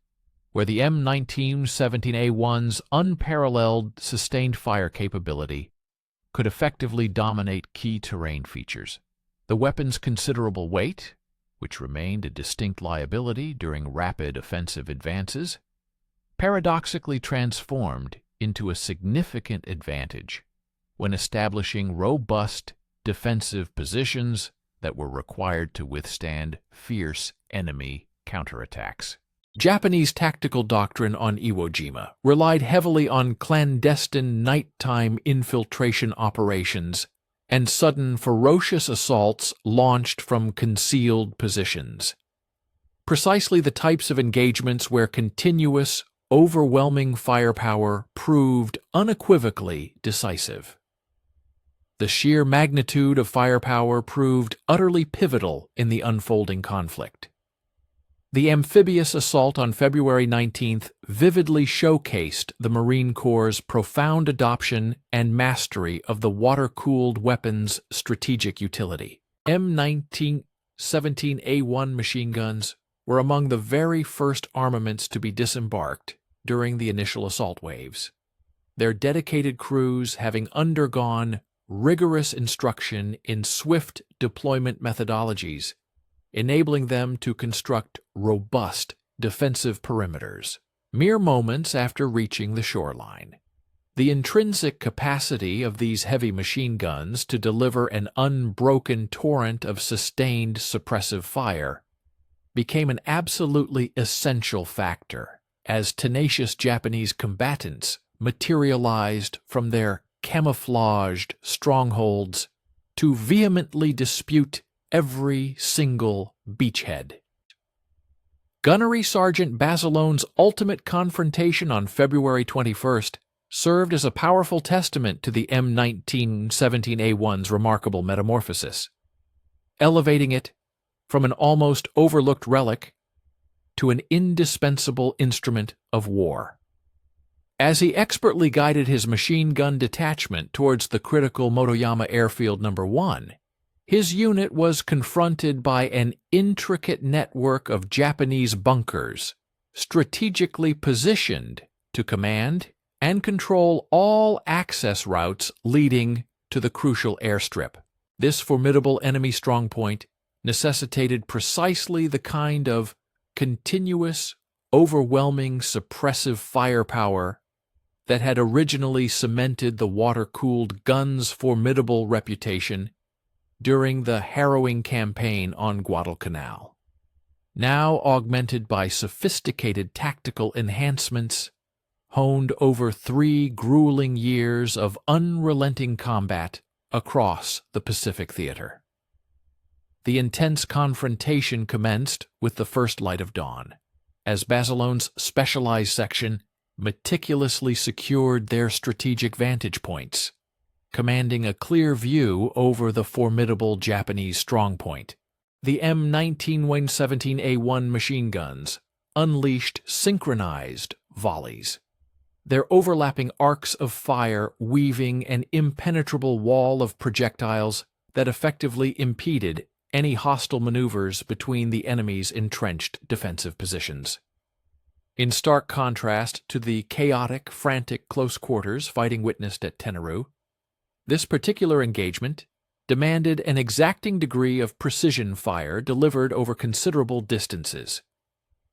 where the M1917A1's unparalleled sustained fire capability could effectively dominate key terrain features. The weapon's considerable weight, which remained a distinct liability during rapid offensive advances, paradoxically transformed into a significant advantage when establishing robust defensive positions that were required to withstand fierce enemy counterattacks. Japanese tactical doctrine on Iwo Jima relied heavily on clandestine nighttime infiltration operations and sudden ferocious assaults launched from concealed positions. Precisely the types of engagements where continuous, overwhelming firepower proved unequivocally decisive. The sheer magnitude of firepower proved utterly pivotal in the unfolding conflict. The amphibious assault on February 19th vividly showcased the Marine Corps' profound adoption and mastery of the water-cooled weapon's strategic utility. M1917A1 machine guns were among the very first armaments to be disembarked during the initial assault waves, their dedicated crews having undergone rigorous instruction in swift deployment methodologies, enabling them to construct robust defensive perimeters mere moments after reaching the shoreline. The intrinsic capacity of these heavy machine guns to deliver an unbroken torrent of sustained suppressive fire became an absolutely essential factor as tenacious Japanese combatants materialized from their camouflaged strongholds to vehemently dispute every single beachhead. Gunnery Sergeant Basilone's ultimate confrontation on February 21st served as a powerful testament to the M1917A1's remarkable metamorphosis, elevating it from an almost overlooked relic to an indispensable instrument of war. As he expertly guided his machine gun detachment towards the critical Motoyama Airfield No. 1, his unit was confronted by an intricate network of Japanese bunkers, strategically positioned to command and control all access routes leading to the crucial airstrip. This formidable enemy strongpoint necessitated precisely the kind of continuous, overwhelming, suppressive firepower that had originally cemented the water-cooled gun's formidable reputation during the harrowing campaign on Guadalcanal. Now augmented by sophisticated tactical enhancements honed over 3 grueling years of unrelenting combat across the Pacific theater. The intense confrontation commenced with the first light of dawn, as Basilone's specialized section meticulously secured their strategic vantage points, commanding a clear view over the formidable Japanese strongpoint. The M19-17A1 machine guns unleashed synchronized volleys, their overlapping arcs of fire weaving an impenetrable wall of projectiles that effectively impeded any hostile maneuvers between the enemy's entrenched defensive positions. In stark contrast to the chaotic, frantic close-quarters fighting witnessed at Tenaru, this particular engagement demanded an exacting degree of precision fire delivered over considerable distances,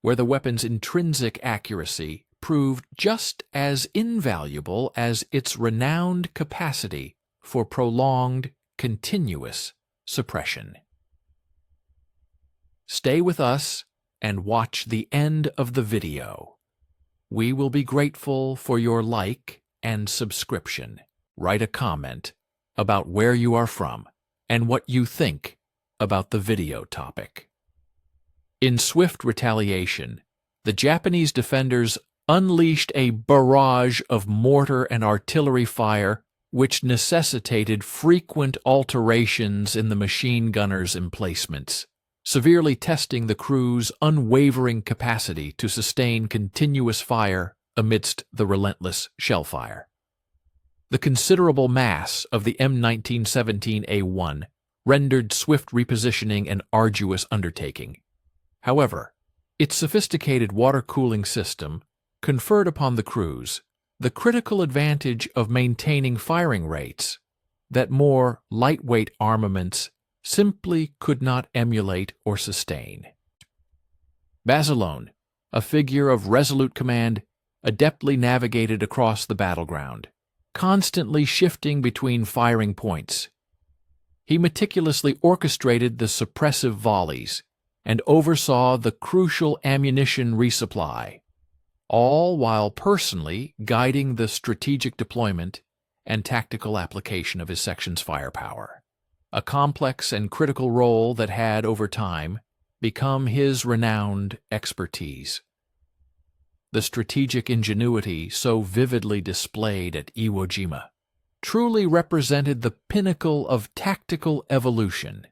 where the weapon's intrinsic accuracy proved just as invaluable as its renowned capacity for prolonged, continuous suppression. Stay with us and watch the end of the video. We will be grateful for your like and subscription. Write a comment about where you are from and what you think about the video topic. In swift retaliation, the Japanese defenders unleashed a barrage of mortar and artillery fire which necessitated frequent alterations in the machine gunners' emplacements, severely testing the crew's unwavering capacity to sustain continuous fire amidst the relentless shellfire. The considerable mass of the M1917A1 rendered swift repositioning an arduous undertaking. However, its sophisticated water-cooling system conferred upon the crews the critical advantage of maintaining firing rates that more lightweight armaments simply could not emulate or sustain. Basilone, a figure of resolute command, adeptly navigated across the battleground, constantly shifting between firing points. He meticulously orchestrated the suppressive volleys and oversaw the crucial ammunition resupply, all while personally guiding the strategic deployment and tactical application of his section's firepower, a complex and critical role that had, over time, become his renowned expertise. The strategic ingenuity so vividly displayed at Iwo Jima truly represented the pinnacle of tactical evolution,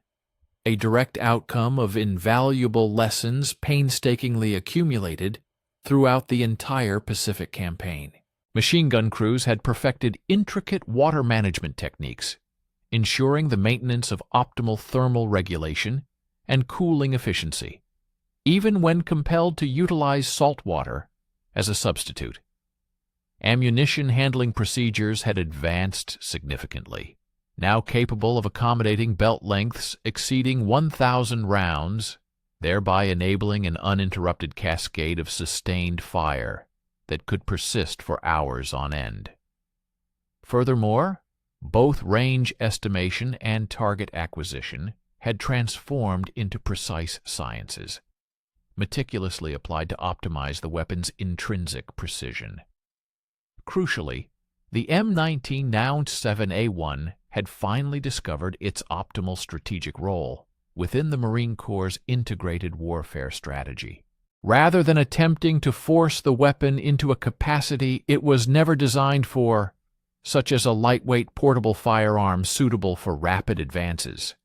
a direct outcome of invaluable lessons painstakingly accumulated throughout the entire Pacific campaign. Machine gun crews had perfected intricate water management techniques, ensuring the maintenance of optimal thermal regulation and cooling efficiency, even when compelled to utilize salt water as a substitute. Ammunition handling procedures had advanced significantly, now capable of accommodating belt lengths exceeding 1,000 rounds, thereby enabling an uninterrupted cascade of sustained fire that could persist for hours on end. Furthermore, both range estimation and target acquisition had transformed into precise sciences, meticulously applied to optimize the weapon's intrinsic precision. Crucially, the M19-7A1 had finally discovered its optimal strategic role within the Marine Corps' integrated warfare strategy. Rather than attempting to force the weapon into a capacity it was never designed for, such as a lightweight portable firearm suitable for rapid advances,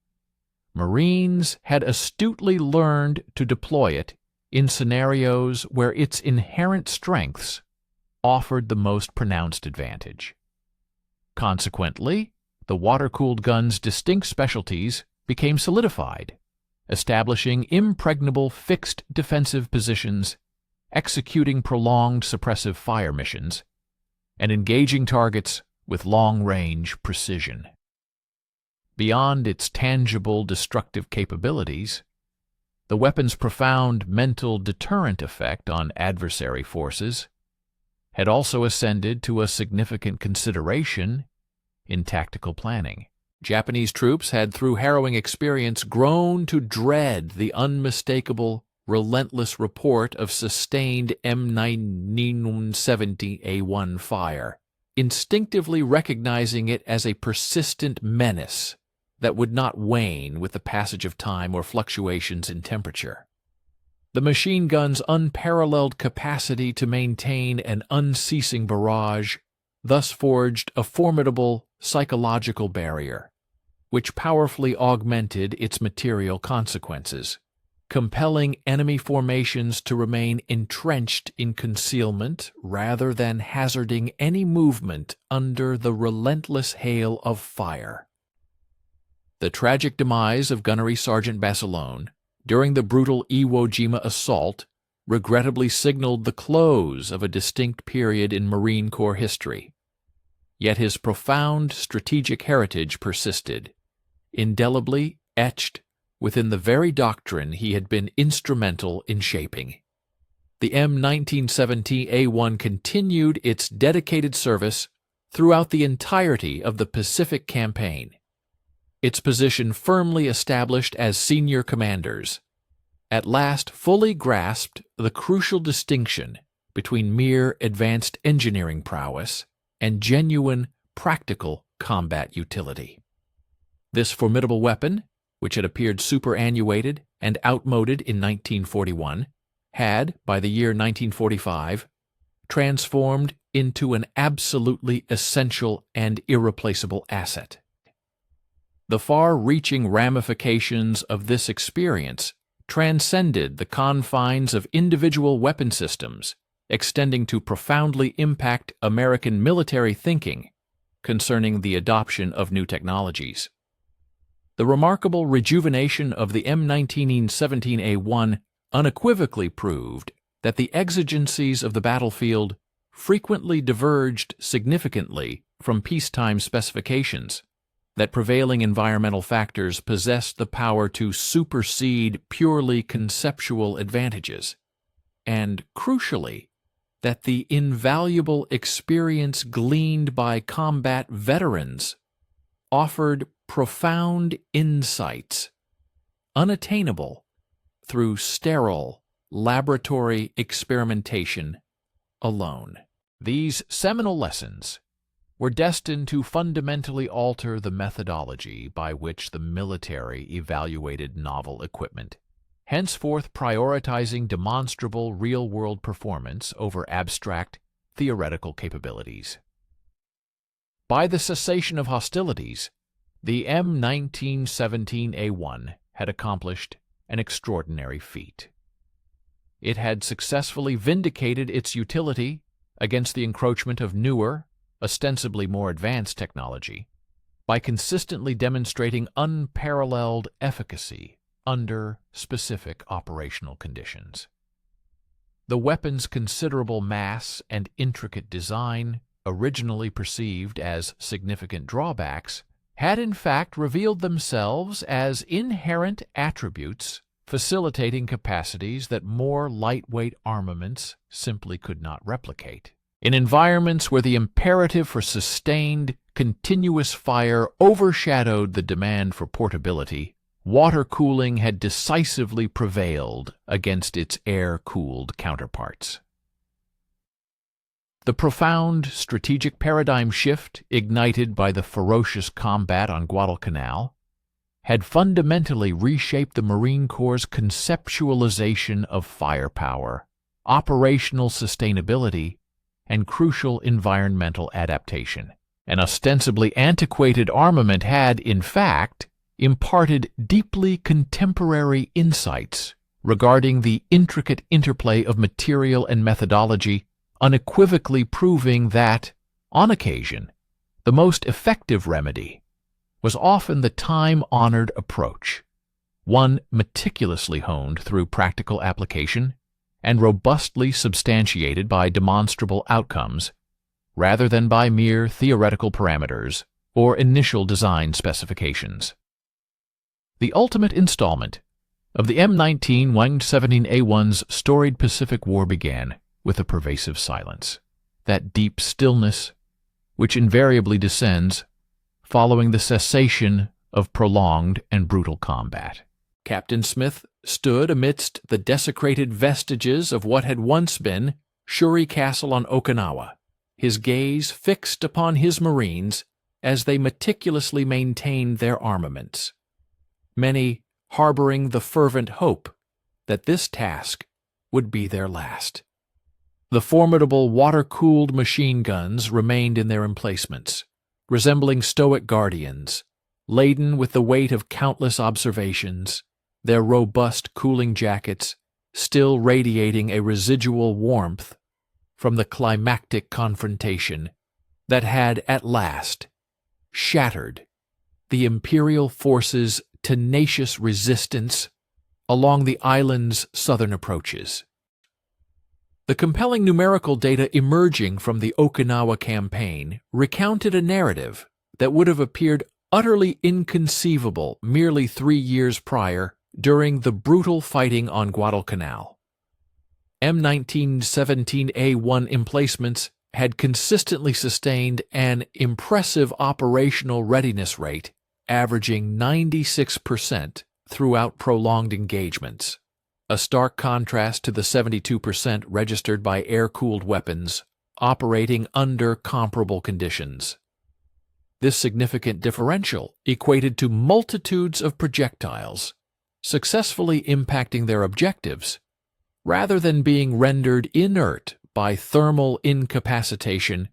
Marines had astutely learned to deploy it in scenarios where its inherent strengths offered the most pronounced advantage. Consequently, the water-cooled gun's distinct specialties became solidified, establishing impregnable fixed defensive positions, executing prolonged suppressive fire missions, and engaging targets with long-range precision. Beyond its tangible destructive capabilities, the weapon's profound mental deterrent effect on adversary forces had also ascended to a significant consideration in tactical planning. Japanese troops had, through harrowing experience, grown to dread the unmistakable, relentless report of sustained M1970A1 fire, instinctively recognizing it as a persistent menace that would not wane with the passage of time or fluctuations in temperature. The machine gun's unparalleled capacity to maintain an unceasing barrage thus forged a formidable psychological barrier, which powerfully augmented its material consequences, compelling enemy formations to remain entrenched in concealment rather than hazarding any movement under the relentless hail of fire. The tragic demise of Gunnery Sergeant Basilone during the brutal Iwo Jima assault regrettably signaled the close of a distinct period in Marine Corps history. Yet his profound strategic heritage persisted, indelibly etched within the very doctrine he had been instrumental in shaping. The M1970A1 continued its dedicated service throughout the entirety of the Pacific Campaign, its position firmly established as senior commanders, at last fully grasped the crucial distinction between mere advanced engineering prowess and genuine, practical combat utility. This formidable weapon, which had appeared superannuated and outmoded in 1941, had, by the year 1945, transformed into an absolutely essential and irreplaceable asset. The far-reaching ramifications of this experience transcended the confines of individual weapon systems, extending to profoundly impact American military thinking concerning the adoption of new technologies. The remarkable rejuvenation of the M1917A1 unequivocally proved that the exigencies of the battlefield frequently diverged significantly from peacetime specifications, that prevailing environmental factors possessed the power to supersede purely conceptual advantages, and, crucially, that the invaluable experience gleaned by combat veterans offered profound insights, unattainable through sterile laboratory experimentation alone. These seminal lessons were destined to fundamentally alter the methodology by which the military evaluated novel equipment, henceforth prioritizing demonstrable real-world performance over abstract theoretical capabilities. By the cessation of hostilities, the M1917A1 had accomplished an extraordinary feat. It had successfully vindicated its utility against the encroachment of newer, ostensibly more advanced technology, by consistently demonstrating unparalleled efficacy under specific operational conditions. The weapon's considerable mass and intricate design, originally perceived as significant drawbacks, had in fact revealed themselves as inherent attributes facilitating capacities that more lightweight armaments simply could not replicate. In environments where the imperative for sustained, continuous fire overshadowed the demand for portability, water cooling had decisively prevailed against its air-cooled counterparts. The profound strategic paradigm shift ignited by the ferocious combat on Guadalcanal had fundamentally reshaped the Marine Corps' conceptualization of firepower, operational sustainability, and crucial environmental adaptation. An ostensibly antiquated armament had, in fact, imparted deeply contemporary insights regarding the intricate interplay of material and methodology unequivocally proving that, on occasion, the most effective remedy was often the time-honored approach, one meticulously honed through practical application and robustly substantiated by demonstrable outcomes rather than by mere theoretical parameters or initial design specifications. The ultimate installment of the M19 117A1's storied Pacific War began with a pervasive silence, that deep stillness which invariably descends following the cessation of prolonged and brutal combat. Captain Smith stood amidst the desecrated vestiges of what had once been Shuri Castle on Okinawa, his gaze fixed upon his Marines as they meticulously maintained their armaments, many harboring the fervent hope that this task would be their last. The formidable water-cooled machine guns remained in their emplacements, resembling stoic guardians, laden with the weight of countless observations, their robust cooling jackets still radiating a residual warmth from the climactic confrontation that had at last shattered the Imperial forces' tenacious resistance along the island's southern approaches. The compelling numerical data emerging from the Okinawa campaign recounted a narrative that would have appeared utterly inconceivable merely 3 years prior during the brutal fighting on Guadalcanal. M1917A1 emplacements had consistently sustained an impressive operational readiness rate averaging 96% throughout prolonged engagements, a stark contrast to the 72% registered by air-cooled weapons operating under comparable conditions. This significant differential equated to multitudes of projectiles successfully impacting their objectives rather than being rendered inert by thermal incapacitation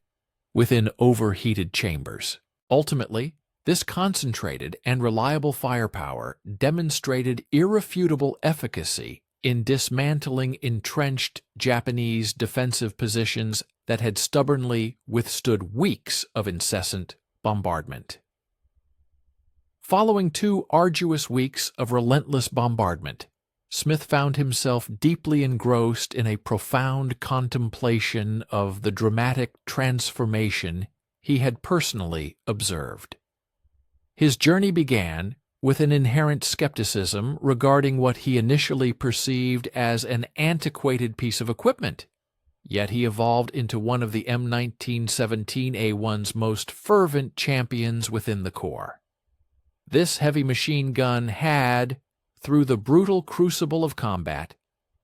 within overheated chambers. Ultimately, this concentrated and reliable firepower demonstrated irrefutable efficacy in dismantling entrenched Japanese defensive positions that had stubbornly withstood weeks of incessant bombardment. Following 2 arduous weeks of relentless bombardment, Smith found himself deeply engrossed in a profound contemplation of the dramatic transformation he had personally observed. His journey began with an inherent skepticism regarding what he initially perceived as an antiquated piece of equipment, yet he evolved into one of the M1917A1's most fervent champions within the Corps. This heavy machine gun had, through the brutal crucible of combat,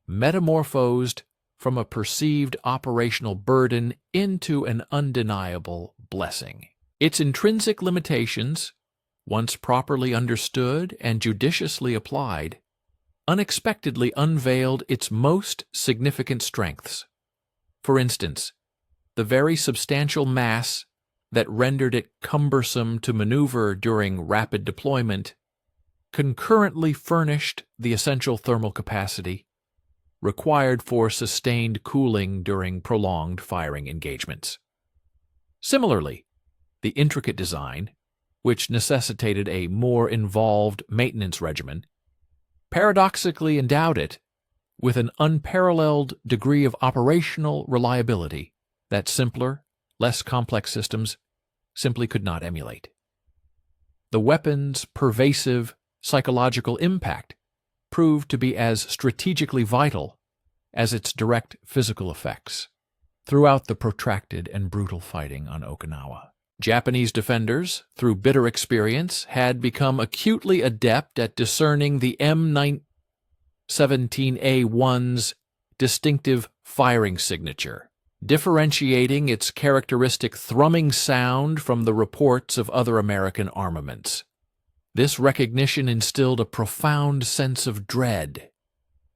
metamorphosed from a perceived operational burden into an undeniable blessing. Its intrinsic limitations, once properly understood and judiciously applied, unexpectedly unveiled its most significant strengths. For instance, the very substantial mass that rendered it cumbersome to maneuver during rapid deployment concurrently furnished the essential thermal capacity required for sustained cooling during prolonged firing engagements. Similarly, the intricate design, which necessitated a more involved maintenance regimen, paradoxically endowed it with an unparalleled degree of operational reliability that simpler, less complex systems simply could not emulate. The weapon's pervasive psychological impact proved to be as strategically vital as its direct physical effects. Throughout the protracted and brutal fighting on Okinawa, Japanese defenders, through bitter experience, had become acutely adept at discerning the M1917A1's distinctive firing signature, differentiating its characteristic thrumming sound from the reports of other American armaments. This recognition instilled a profound sense of dread,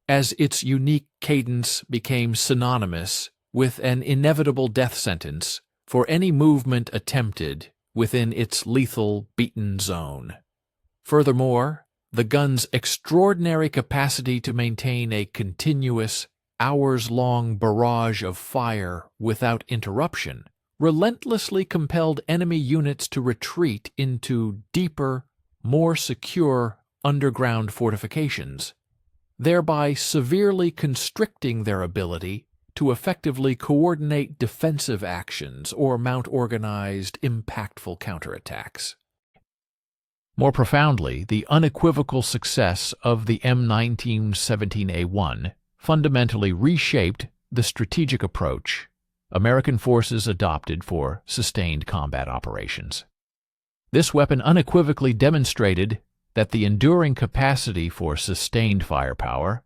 as its unique cadence became synonymous with an inevitable death sentence for any movement attempted within its lethal beaten zone. Furthermore, the gun's extraordinary capacity to maintain a continuous, hours-long barrage of fire without interruption relentlessly compelled enemy units to retreat into deeper, more secure underground fortifications, thereby severely constricting their ability to effectively coordinate defensive actions or mount organized, impactful counterattacks. More profoundly, the unequivocal success of the M1917A1 fundamentally reshaped the strategic approach American forces adopted for sustained combat operations. This weapon unequivocally demonstrated that the enduring capacity for sustained firepower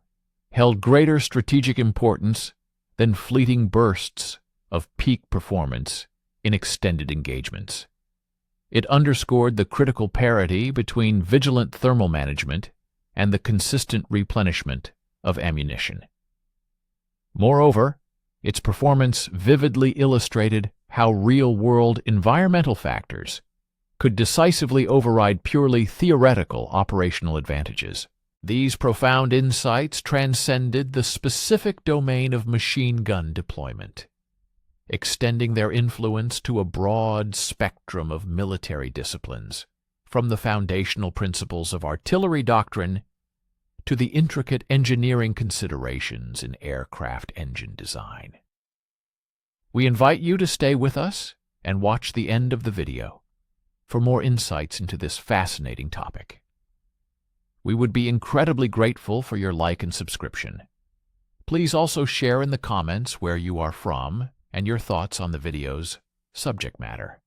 held greater strategic importance than fleeting bursts of peak performance in extended engagements. It underscored the critical parity between vigilant thermal management and the consistent replenishment of ammunition. Moreover, its performance vividly illustrated how real-world environmental factors could decisively override purely theoretical operational advantages. These profound insights transcended the specific domain of machine gun deployment, extending their influence to a broad spectrum of military disciplines, from the foundational principles of artillery doctrine to the intricate engineering considerations in aircraft engine design. We invite you to stay with us and watch the end of the video for more insights into this fascinating topic. We would be incredibly grateful for your like and subscription. Please also share in the comments where you are from and your thoughts on the video's subject matter.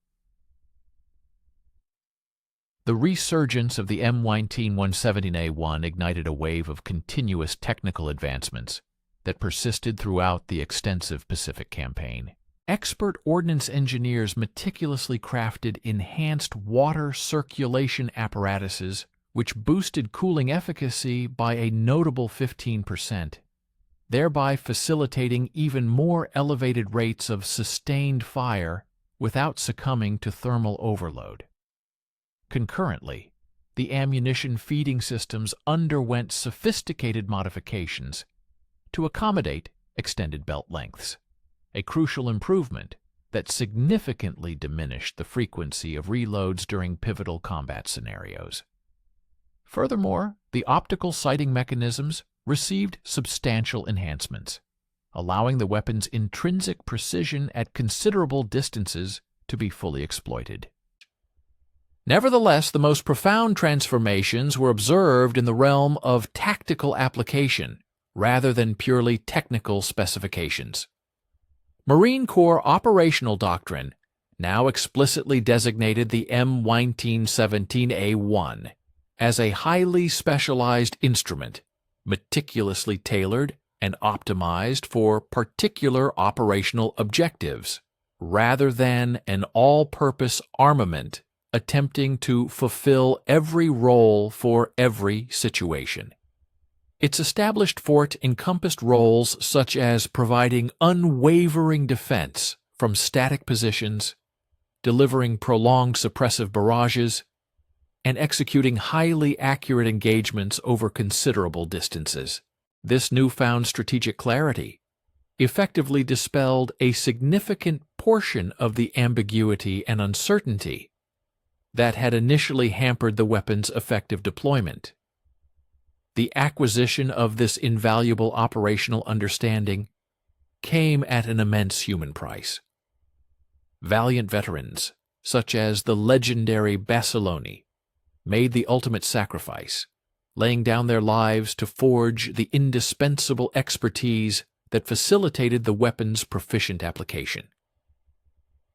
The resurgence of the M1917A1 ignited a wave of continuous technical advancements that persisted throughout the extensive Pacific campaign. Expert ordnance engineers meticulously crafted enhanced water circulation apparatuses which boosted cooling efficacy by a notable 15%, thereby facilitating even more elevated rates of sustained fire without succumbing to thermal overload. Concurrently, the ammunition feeding systems underwent sophisticated modifications to accommodate extended belt lengths, a crucial improvement that significantly diminished the frequency of reloads during pivotal combat scenarios. Furthermore, the optical sighting mechanisms received substantial enhancements, allowing the weapon's intrinsic precision at considerable distances to be fully exploited. Nevertheless, the most profound transformations were observed in the realm of tactical application rather than purely technical specifications. Marine Corps operational doctrine now explicitly designated the M1917A1 as a highly specialized instrument, meticulously tailored and optimized for particular operational objectives, rather than an all-purpose armament attempting to fulfill every role for every situation. Its established fort encompassed roles such as providing unwavering defense from static positions, delivering prolonged suppressive barrages, and executing highly accurate engagements over considerable distances. This newfound strategic clarity effectively dispelled a significant portion of the ambiguity and uncertainty that had initially hampered the weapon's effective deployment. The acquisition of this invaluable operational understanding came at an immense human price. Valiant veterans, such as the legendary Basiloni, made the ultimate sacrifice, laying down their lives to forge the indispensable expertise that facilitated the weapon's proficient application.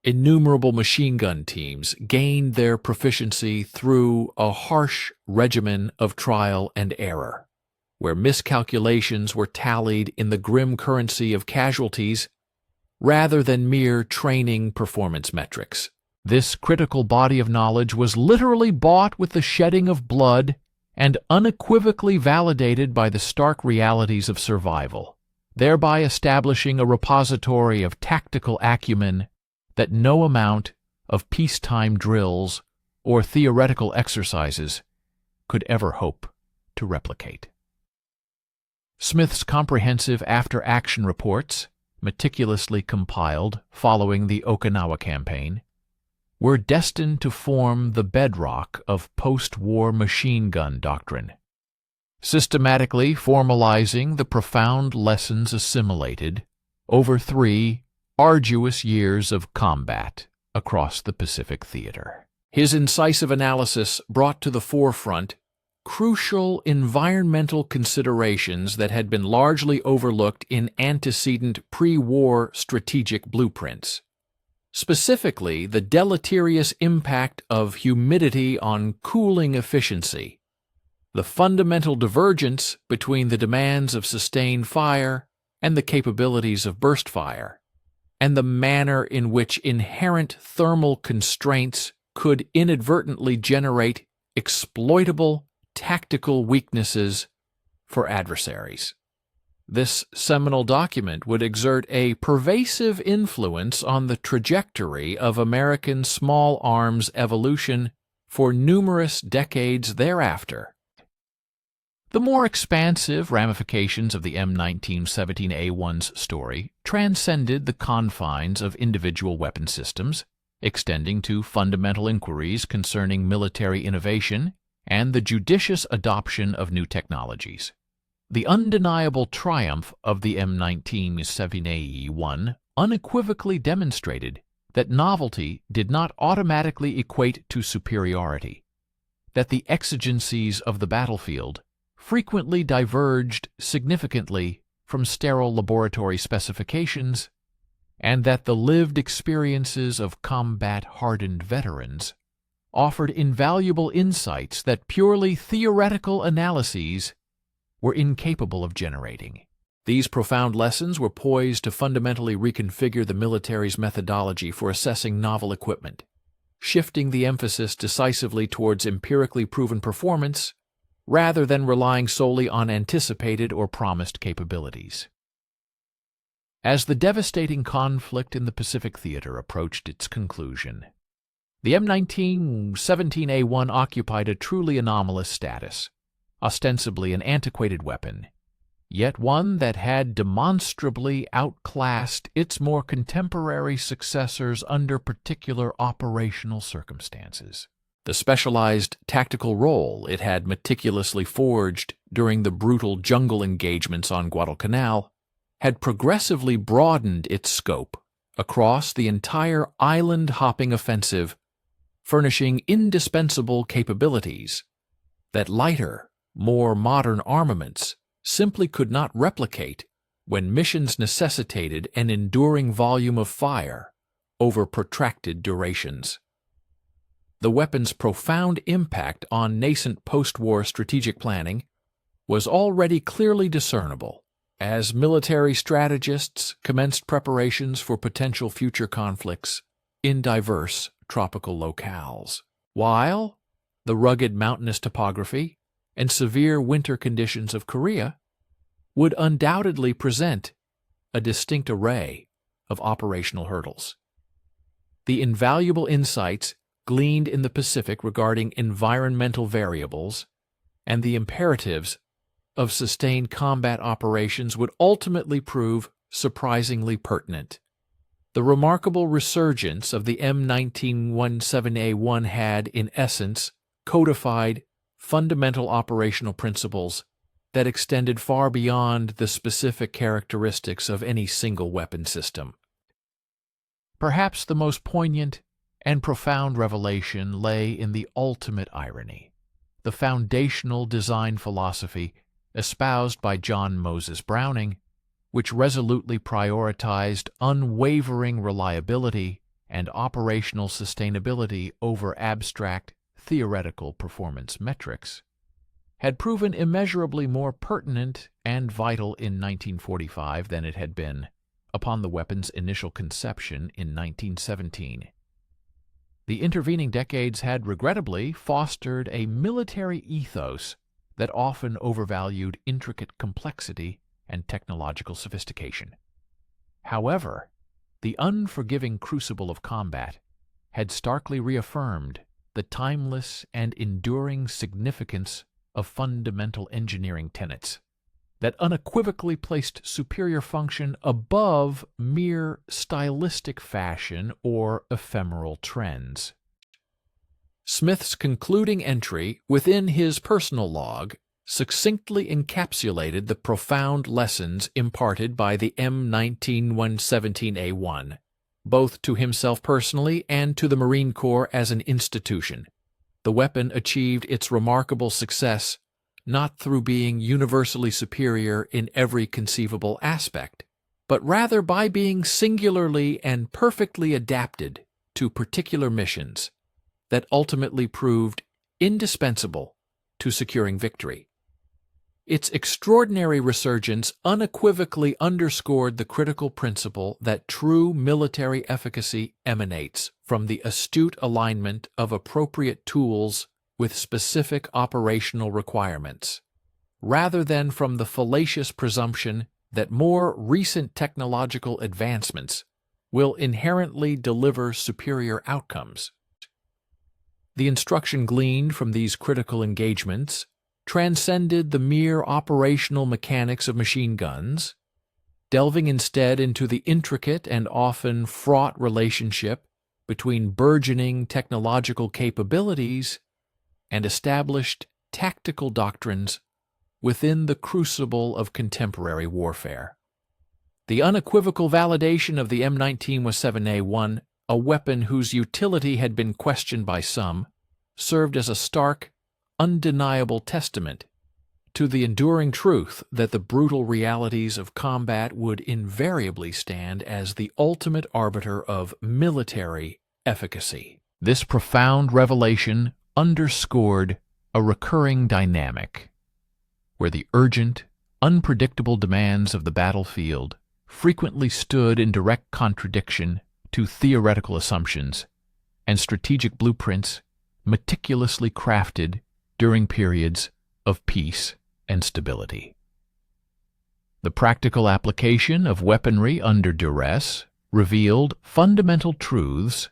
Innumerable machine gun teams gained their proficiency through a harsh regimen of trial and error, where miscalculations were tallied in the grim currency of casualties rather than mere training performance metrics. This critical body of knowledge was literally bought with the shedding of blood and unequivocally validated by the stark realities of survival, thereby establishing a repository of tactical acumen that no amount of peacetime drills or theoretical exercises could ever hope to replicate. Smith's comprehensive after-action reports, meticulously compiled following the Okinawa campaign, were destined to form the bedrock of post-war machine gun doctrine, systematically formalizing the profound lessons assimilated over 3 arduous years of combat across the Pacific theater. His incisive analysis brought to the forefront crucial environmental considerations that had been largely overlooked in antecedent pre-war strategic blueprints. Specifically, the deleterious impact of humidity on cooling efficiency, the fundamental divergence between the demands of sustained fire and the capabilities of burst fire, and the manner in which inherent thermal constraints could inadvertently generate exploitable tactical weaknesses for adversaries. This seminal document would exert a pervasive influence on the trajectory of American small arms evolution for numerous decades thereafter. The more expansive ramifications of the M1917A1's story transcended the confines of individual weapon systems, extending to fundamental inquiries concerning military innovation and the judicious adoption of new technologies. The undeniable triumph of the M1917A1 unequivocally demonstrated that novelty did not automatically equate to superiority, that the exigencies of the battlefield frequently diverged significantly from sterile laboratory specifications, and that the lived experiences of combat-hardened veterans offered invaluable insights that purely theoretical analyses were incapable of generating. These profound lessons were poised to fundamentally reconfigure the military's methodology for assessing novel equipment, shifting the emphasis decisively towards empirically proven performance rather than relying solely on anticipated or promised capabilities. As the devastating conflict in the Pacific theater approached its conclusion, the M1917A1 occupied a truly anomalous status, ostensibly an antiquated weapon, yet one that had demonstrably outclassed its more contemporary successors under particular operational circumstances. The specialized tactical role it had meticulously forged during the brutal jungle engagements on Guadalcanal had progressively broadened its scope across the entire island-hopping offensive, furnishing indispensable capabilities that lighter, more modern armaments simply could not replicate when missions necessitated an enduring volume of fire over protracted durations. The weapon's profound impact on nascent post-war strategic planning was already clearly discernible as military strategists commenced preparations for potential future conflicts in diverse tropical locales. While the rugged mountainous topography and severe winter conditions of Korea would undoubtedly present a distinct array of operational hurdles. The invaluable insights gleaned in the Pacific regarding environmental variables and the imperatives of sustained combat operations would ultimately prove surprisingly pertinent. The remarkable resurgence of the M1917A1 had, in essence, codified fundamental operational principles that extended far beyond the specific characteristics of any single weapon system. Perhaps the most poignant and profound revelation lay in the ultimate irony, the foundational design philosophy espoused by John Moses Browning, which resolutely prioritized unwavering reliability and operational sustainability over abstract, theoretical performance metrics, had proven immeasurably more pertinent and vital in 1945 than it had been upon the weapon's initial conception in 1917. The intervening decades had regrettably fostered a military ethos that often overvalued intricate complexity and technological sophistication. However, the unforgiving crucible of combat had starkly reaffirmed the timeless and enduring significance of fundamental engineering tenets, that unequivocally placed superior function above mere stylistic fashion or ephemeral trends. Smith's concluding entry within his personal log succinctly encapsulated the profound lessons imparted by the M19-117A1, both to himself personally and to the Marine Corps as an institution. The weapon achieved its remarkable success not through being universally superior in every conceivable aspect, but rather by being singularly and perfectly adapted to particular missions that ultimately proved indispensable to securing victory. Its extraordinary resurgence unequivocally underscored the critical principle that true military efficacy emanates from the astute alignment of appropriate tools with specific operational requirements, rather than from the fallacious presumption that more recent technological advancements will inherently deliver superior outcomes. The instruction gleaned from these critical engagements transcended the mere operational mechanics of machine guns, delving instead into the intricate and often fraught relationship between burgeoning technological capabilities and established tactical doctrines within the crucible of contemporary warfare. The unequivocal validation of the M19-17A1, a weapon whose utility had been questioned by some, served as a stark, undeniable testament to the enduring truth that the brutal realities of combat would invariably stand as the ultimate arbiter of military efficacy. This profound revelation underscored a recurring dynamic, where the urgent, unpredictable demands of the battlefield frequently stood in direct contradiction to theoretical assumptions and strategic blueprints meticulously crafted during periods of peace and stability. The practical application of weaponry under duress revealed fundamental truths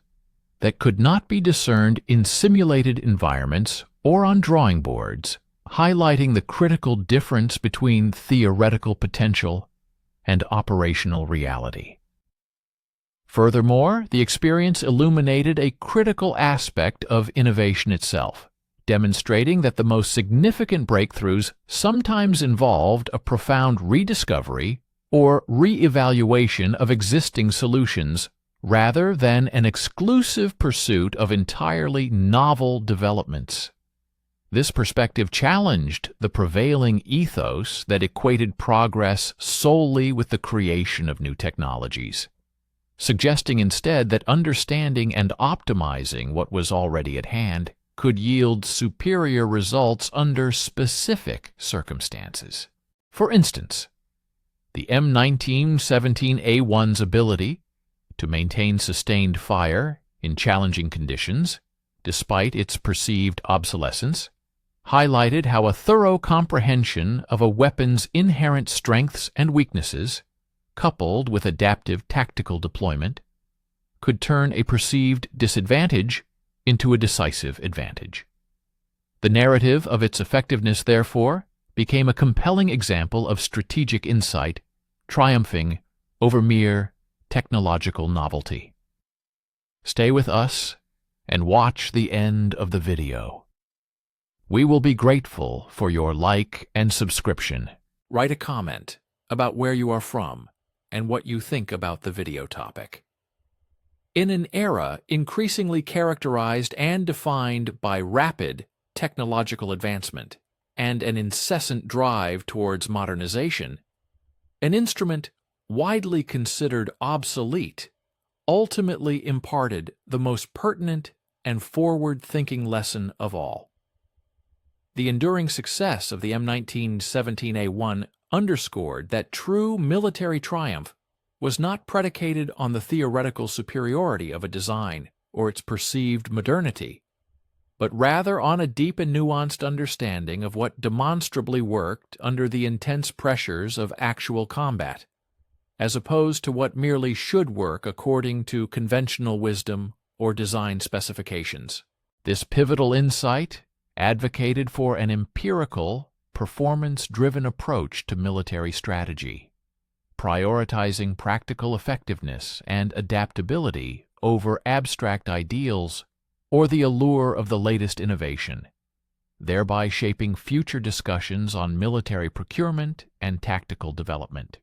that could not be discerned in simulated environments or on drawing boards, highlighting the critical difference between theoretical potential and operational reality. Furthermore, the experience illuminated a critical aspect of innovation itself, demonstrating that the most significant breakthroughs sometimes involved a profound rediscovery or re-evaluation of existing solutions rather than an exclusive pursuit of entirely novel developments. This perspective challenged the prevailing ethos that equated progress solely with the creation of new technologies, suggesting instead that understanding and optimizing what was already at hand could yield superior results under specific circumstances. For instance, the M19-17A1's ability to maintain sustained fire in challenging conditions, despite its perceived obsolescence, highlighted how a thorough comprehension of a weapon's inherent strengths and weaknesses, coupled with adaptive tactical deployment, could turn a perceived disadvantage into a decisive advantage. The narrative of its effectiveness, therefore, became a compelling example of strategic insight, triumphing over mere technological novelty. Stay with us and watch the end of the video. We will be grateful for your like and subscription. Write a comment about where you are from and what you think about the video topic. In an era increasingly characterized and defined by rapid technological advancement and an incessant drive towards modernization, an instrument widely considered obsolete ultimately imparted the most pertinent and forward-thinking lesson of all. The enduring success of the M19-17A1 underscored that true military triumph was not predicated on the theoretical superiority of a design or its perceived modernity, but rather on a deep and nuanced understanding of what demonstrably worked under the intense pressures of actual combat, as opposed to what merely should work according to conventional wisdom or design specifications. This pivotal insight advocated for an empirical, performance-driven approach to military strategy, prioritizing practical effectiveness and adaptability over abstract ideals or the allure of the latest innovation, thereby shaping future discussions on military procurement and tactical development.